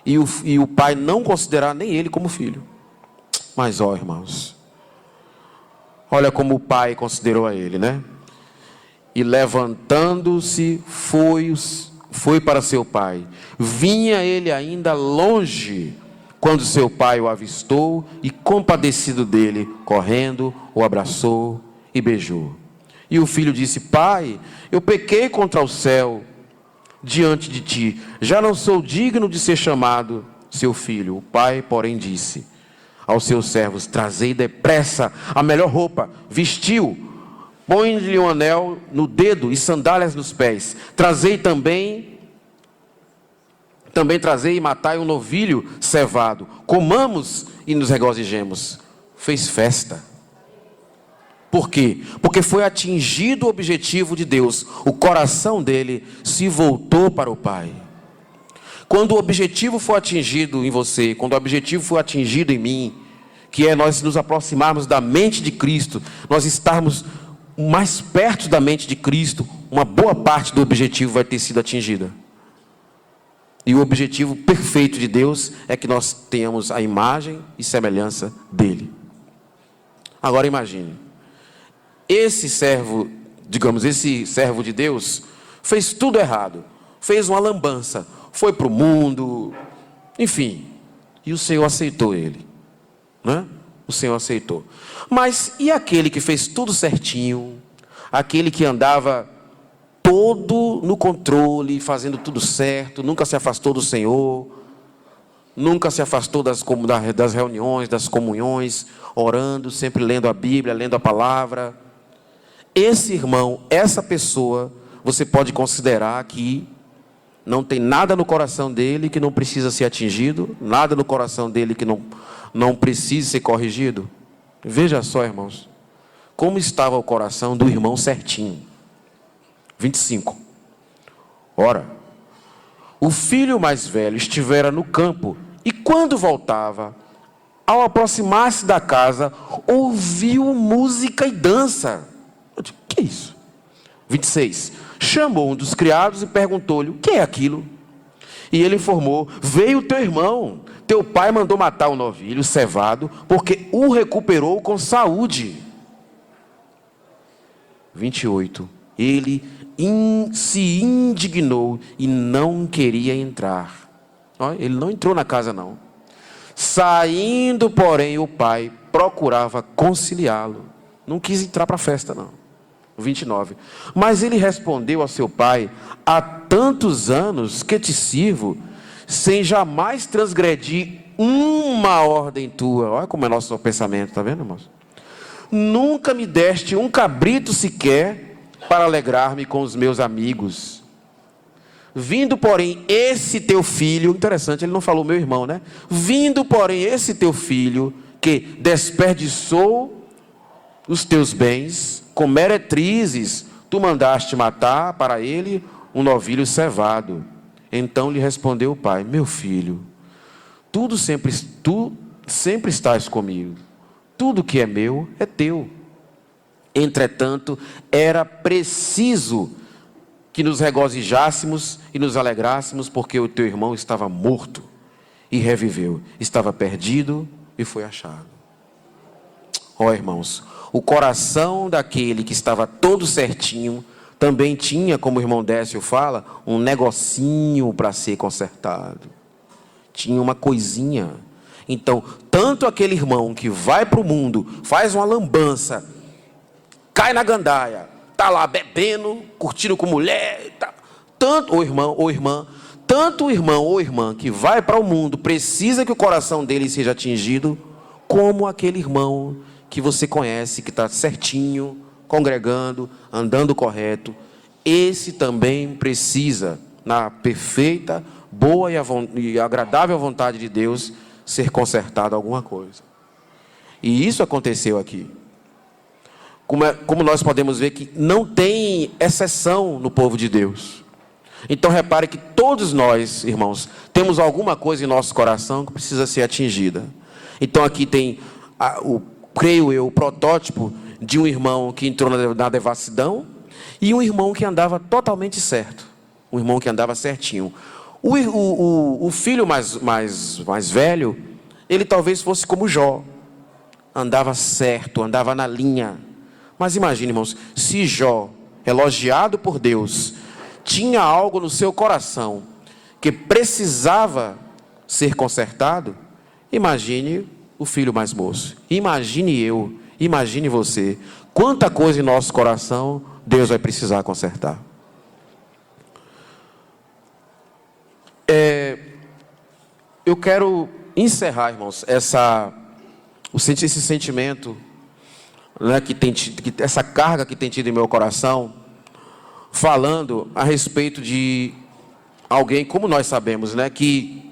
e o pai não considerar nem ele como filho. Mas ó, irmãos, olha como o pai considerou a ele, né? E levantando-se, foi para seu pai. Vinha ele ainda longe, quando seu pai o avistou, e compadecido dele, correndo, o abraçou e beijou. E o filho disse: Pai, eu pequei contra o céu diante de ti, já não sou digno de ser chamado seu filho. O pai, porém, disse aos seus servos: trazei depressa a melhor roupa, vestiu, põe-lhe um anel no dedo e sandálias nos pés. Trazei também trazei e matai um novilho cevado, comamos e nos regozijemos. Fez festa. Por quê? Porque foi atingido o objetivo de Deus. O coração dele se voltou para o Pai. Quando o objetivo for atingido em você, quando o objetivo for atingido em mim, que é nós nos aproximarmos da mente de Cristo, nós estarmos mais perto da mente de Cristo, uma boa parte do objetivo vai ter sido atingida. E o objetivo perfeito de Deus é que nós tenhamos a imagem e semelhança dele. Agora imagine, esse servo de Deus, fez tudo errado, fez uma lambança, foi para o mundo, enfim, e o Senhor aceitou ele, né? O Senhor aceitou. Mas e aquele que fez tudo certinho, aquele que andava todo no controle, fazendo tudo certo, nunca se afastou do Senhor, nunca se afastou das reuniões, das comunhões, orando, sempre lendo a Bíblia, lendo a palavra? Esse irmão, essa pessoa, você pode considerar que Não tem nada no coração dele que não precisa ser atingido, nada no coração dele que não precisa ser corrigido. Veja só, irmãos, como estava o coração do irmão certinho. 25. Ora, o filho mais velho estivera no campo, e quando voltava, ao aproximar-se da casa, ouviu música e dança. Eu digo, que é isso? 26. Chamou um dos criados e perguntou-lhe, o que é aquilo? E ele informou, veio teu irmão, teu pai mandou matar o novilho cevado, porque o recuperou com saúde. 28. Ele se indignou e não queria entrar. Ele não entrou na casa não. Saindo, porém, o pai procurava conciliá-lo. Não quis entrar para a festa não. 29. Mas ele respondeu ao seu pai, há tantos anos que te sirvo, sem jamais transgredir uma ordem tua. Olha como é nosso pensamento, está vendo, irmãos? Nunca me deste um cabrito sequer para alegrar-me com os meus amigos. Vindo, porém, esse teu filho, interessante, ele não falou meu irmão, né? Vindo, porém, esse teu filho, que desperdiçou os teus bens, com meretrizes, tu mandaste matar para ele um novilho cevado. Então lhe respondeu o pai, meu filho, tu sempre estás comigo, tudo que é meu é teu. Entretanto, era preciso que nos regozijássemos e nos alegrássemos, porque o teu irmão estava morto e reviveu, estava perdido e foi achado. Ó irmãos, o coração daquele que estava todo certinho, também tinha, como o irmão Décio fala, um negocinho para ser consertado. Tinha uma coisinha. Então, tanto aquele irmão que vai para o mundo, faz uma lambança, cai na gandaia, está lá bebendo, curtindo com mulher, tanto o irmão ou irmã, tanto o irmão ou irmã que vai para o mundo, precisa que o coração dele seja atingido, como aquele irmão que você conhece, que está certinho, congregando, andando correto, esse também precisa, na perfeita, boa e agradável vontade de Deus, ser consertado alguma coisa. E isso aconteceu aqui. Como nós podemos ver que não tem exceção no povo de Deus. Então repare que todos nós, irmãos, temos alguma coisa em nosso coração que precisa ser atingida. Então aqui tem, creio eu, o protótipo de um irmão que entrou na devassidão e um irmão que andava totalmente certo. Um irmão que andava certinho. O filho mais velho, ele talvez fosse como Jó. Andava certo, andava na linha. Mas imagine, irmãos, se Jó, elogiado por Deus, tinha algo no seu coração que precisava ser consertado, imagine o filho mais moço. Imagine eu, imagine você. Quanta coisa em nosso coração Deus vai precisar consertar. Eu quero encerrar, irmãos, esse sentimento, né, essa carga que tem tido em meu coração, falando a respeito de alguém, como nós sabemos, né, que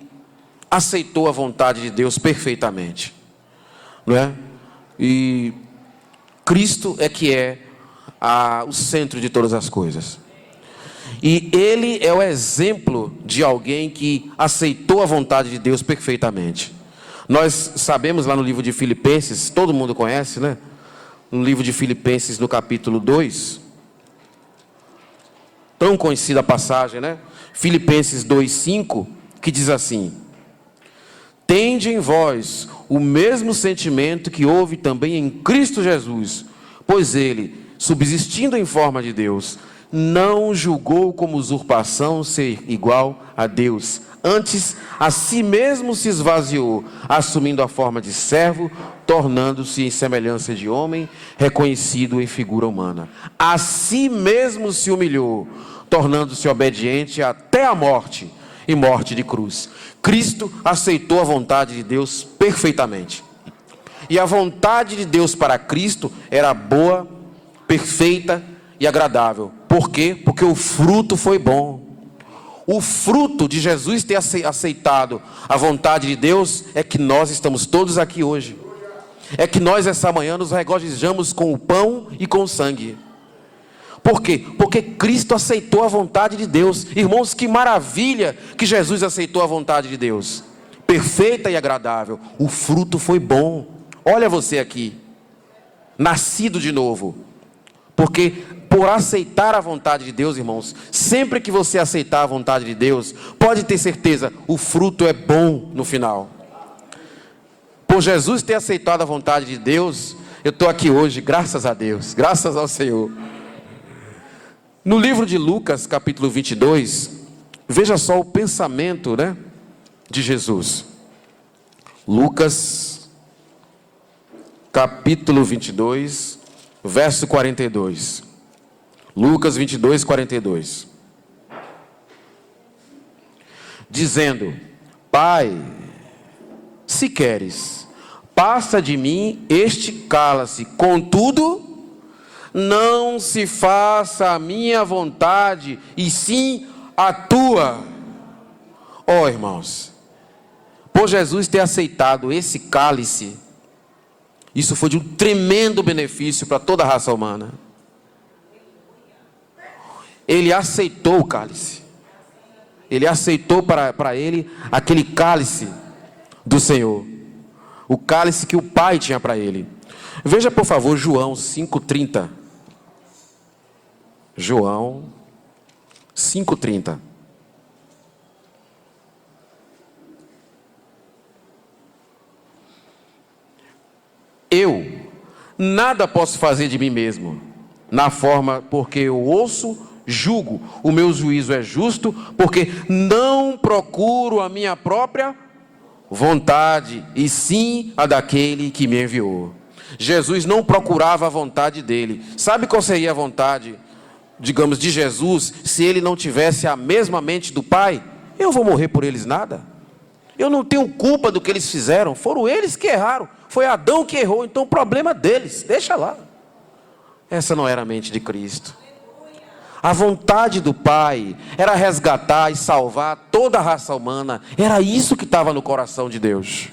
aceitou a vontade de Deus perfeitamente, não é? E Cristo é que é o centro de todas as coisas. E ele é o exemplo de alguém que aceitou a vontade de Deus perfeitamente. Nós sabemos lá no livro de Filipenses, todo mundo conhece, né? No livro de Filipenses, no capítulo 2, tão conhecida a passagem, né? Filipenses 2:5, que diz assim: tende em vós o mesmo sentimento que houve também em Cristo Jesus, pois ele, subsistindo em forma de Deus, não julgou como usurpação ser igual a Deus. Antes, a si mesmo se esvaziou, assumindo a forma de servo, tornando-se em semelhança de homem, reconhecido em figura humana. A si mesmo se humilhou, tornando-se obediente até a morte, e morte de cruz. Cristo aceitou a vontade de Deus perfeitamente. E a vontade de Deus para Cristo era boa, perfeita e agradável. Por quê? Porque o fruto foi bom. O fruto de Jesus ter aceitado a vontade de Deus é que nós estamos todos aqui hoje. É que nós essa manhã nos regozijamos com o pão e com o sangue. Por quê? Porque Cristo aceitou a vontade de Deus. Irmãos, que maravilha que Jesus aceitou a vontade de Deus. Perfeita e agradável. O fruto foi bom. Olha você aqui, nascido de novo. Porque por aceitar a vontade de Deus, irmãos, sempre que você aceitar a vontade de Deus, pode ter certeza, o fruto é bom no final. Por Jesus ter aceitado a vontade de Deus, eu estou aqui hoje, graças a Deus, graças ao Senhor. No livro de Lucas, capítulo 22, veja só o pensamento, de Jesus. Lucas, capítulo 22, verso 42. Lucas 22, 42. Dizendo: Pai, se queres, passa de mim este cálice, contudo, não se faça a minha vontade, e sim a tua. Ó, irmãos, por Jesus ter aceitado esse cálice, isso foi de um tremendo benefício para toda a raça humana. Ele aceitou o cálice. Ele aceitou para ele aquele cálice do Senhor. O cálice que o Pai tinha para ele. Veja, por favor, João 5,30. João 5,30. Eu nada posso fazer de mim mesmo, na forma, porque eu ouço, julgo, o meu juízo é justo, porque não procuro a minha própria vontade, e sim a daquele que me enviou. Jesus não procurava a vontade dele. Sabe qual seria a vontade, digamos, de Jesus, se ele não tivesse a mesma mente do Pai? Eu vou morrer por eles nada. Eu não tenho culpa do que eles fizeram. Foram eles que erraram. Foi Adão que errou, então o problema deles, deixa lá. Essa não era a mente de Cristo. A vontade do Pai era resgatar e salvar toda a raça humana. Era isso que estava no coração de Deus,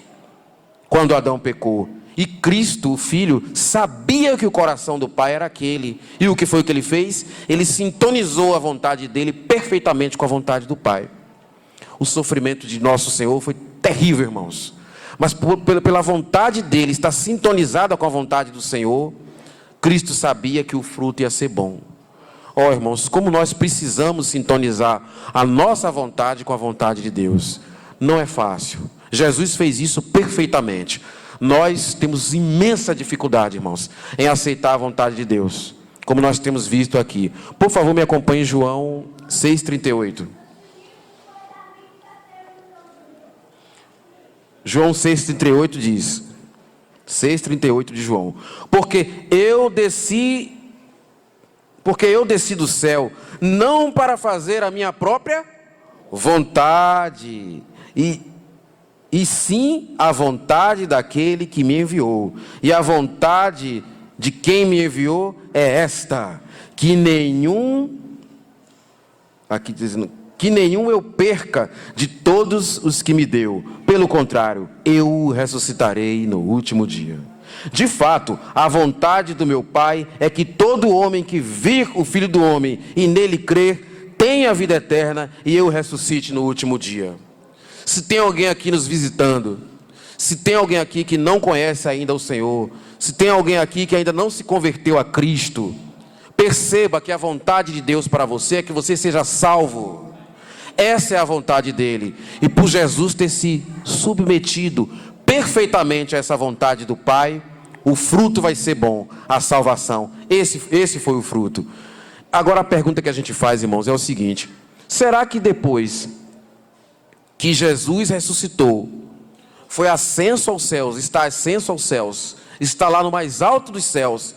quando Adão pecou. E Cristo, o Filho, sabia que o coração do Pai era aquele. E o que foi que ele fez? Ele sintonizou a vontade dele perfeitamente com a vontade do Pai. O sofrimento de nosso Senhor foi terrível, irmãos. Mas pela vontade dele, estar sintonizada com a vontade do Senhor, Cristo sabia que o fruto ia ser bom. Ó, irmãos, como nós precisamos sintonizar a nossa vontade com a vontade de Deus. Não é fácil. Jesus fez isso perfeitamente. Nós temos imensa dificuldade, irmãos, em aceitar a vontade de Deus, como nós temos visto aqui. Por favor, me acompanhe em João 6,38. João 6,38 diz, 6,38 de João: Porque eu desci do céu, não para fazer a minha própria vontade, e sim a vontade daquele que me enviou. E a vontade de quem me enviou é esta, que nenhum eu perca de todos os que me deu. Pelo contrário, eu o ressuscitarei no último dia. De fato, a vontade do meu Pai é que todo homem que vir o Filho do Homem e nele crer, tenha a vida eterna, e eu o ressuscite no último dia. Se tem alguém aqui nos visitando, se tem alguém aqui que não conhece ainda o Senhor, se tem alguém aqui que ainda não se converteu a Cristo, perceba que a vontade de Deus para você é que você seja salvo. Essa é a vontade dele. E por Jesus ter se submetido perfeitamente a essa vontade do Pai, o fruto vai ser bom, a salvação. Esse foi o fruto. Agora a pergunta que a gente faz, irmãos, é o seguinte: será que depois que Jesus ressuscitou, foi ascenso aos céus, está ascenso aos céus, está lá no mais alto dos céus,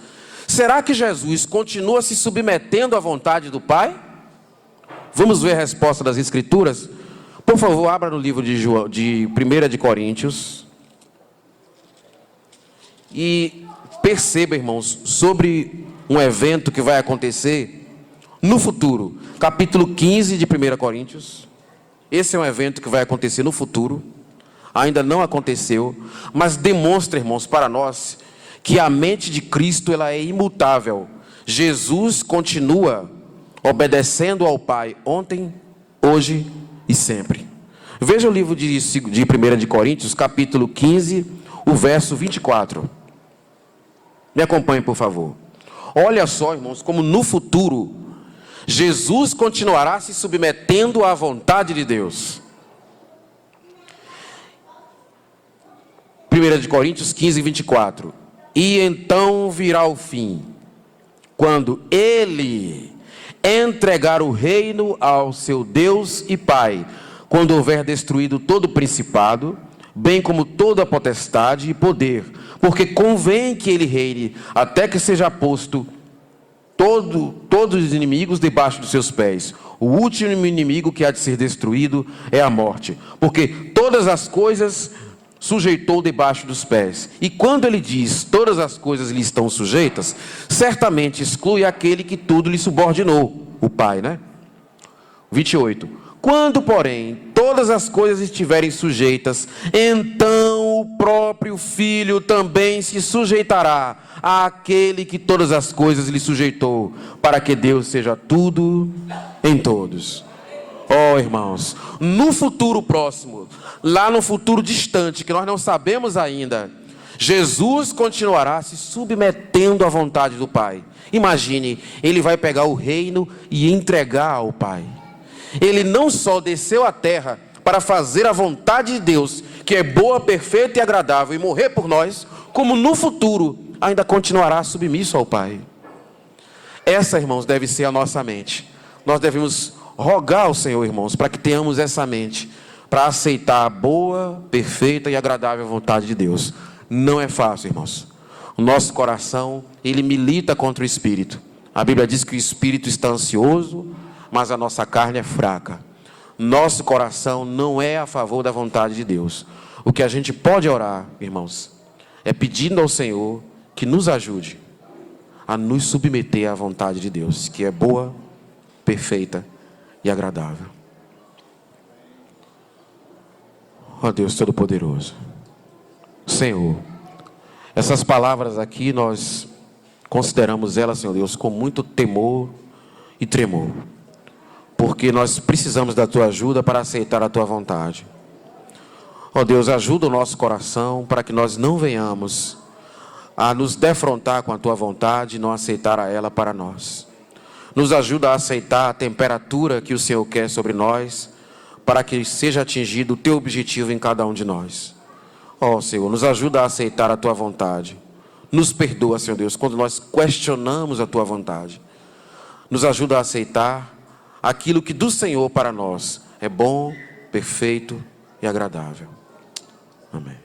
será que Jesus continua se submetendo à vontade do Pai? Vamos ver a resposta das Escrituras? Por favor, abra no livro de 1 de Coríntios. E perceba, irmãos, sobre um evento que vai acontecer no futuro. Capítulo 15 de 1 Coríntios. Esse é um evento que vai acontecer no futuro. Ainda não aconteceu, mas demonstra, irmãos, para nós, que a mente de Cristo ela é imutável. Jesus continua obedecendo ao Pai ontem, hoje e sempre. Veja o livro de 1 de Coríntios, capítulo 15, o verso 24. Me acompanhe, por favor. Olha só, irmãos, como no futuro, Jesus continuará se submetendo à vontade de Deus. 1 de Coríntios 15, 24. E então virá o fim, quando Ele entregar o reino ao seu Deus e Pai, quando houver destruído todo o principado, bem como toda a potestade e porque convém que Ele reine, até que seja posto todos os inimigos debaixo dos seus pés. O último inimigo que há de ser destruído é a morte, porque todas as coisas sujeitou debaixo dos pés. E quando ele diz todas as coisas lhe estão sujeitas, certamente exclui aquele que tudo lhe subordinou, o Pai, né? 28. Quando, porém, todas as coisas estiverem sujeitas, então o próprio Filho também se sujeitará àquele que todas as coisas lhe sujeitou, para que Deus seja tudo em todos. Oh, irmãos, no futuro próximo, lá no futuro distante, que nós não sabemos ainda, Jesus continuará se submetendo à vontade do Pai. Imagine, Ele vai pegar o reino e entregar ao Pai. Ele não só desceu à terra para fazer a vontade de Deus, que é boa, perfeita e agradável, e morrer por nós, como no futuro ainda continuará submisso ao Pai. Essa, irmãos, deve ser a nossa mente. Nós devemos rogar ao Senhor, irmãos, para que tenhamos essa mente, para aceitar a boa, perfeita e agradável vontade de Deus. Não é fácil, irmãos. O nosso coração, ele milita contra o Espírito. A Bíblia diz que o Espírito está ansioso, mas a nossa carne é fraca. Nosso coração não é a favor da vontade de Deus. O que a gente pode orar, irmãos, é pedindo ao Senhor que nos ajude a nos submeter à vontade de Deus, que é boa, perfeita e agradável. Ó Deus Todo-Poderoso, Senhor, essas palavras aqui nós consideramos elas, Senhor Deus, com muito temor e tremor, porque nós precisamos da Tua ajuda para aceitar a Tua vontade. Ó Deus, ajuda o nosso coração para que nós não venhamos a nos defrontar com a Tua vontade e não aceitar a ela para nós. Nos ajuda a aceitar a temperatura que o Senhor quer sobre nós, para que seja atingido o Teu objetivo em cada um de nós. Ó Senhor, nos ajuda a aceitar a Tua vontade. Nos perdoa, Senhor Deus, quando nós questionamos a Tua vontade. Nos ajuda a aceitar aquilo que do Senhor para nós é bom, perfeito e agradável. Amém.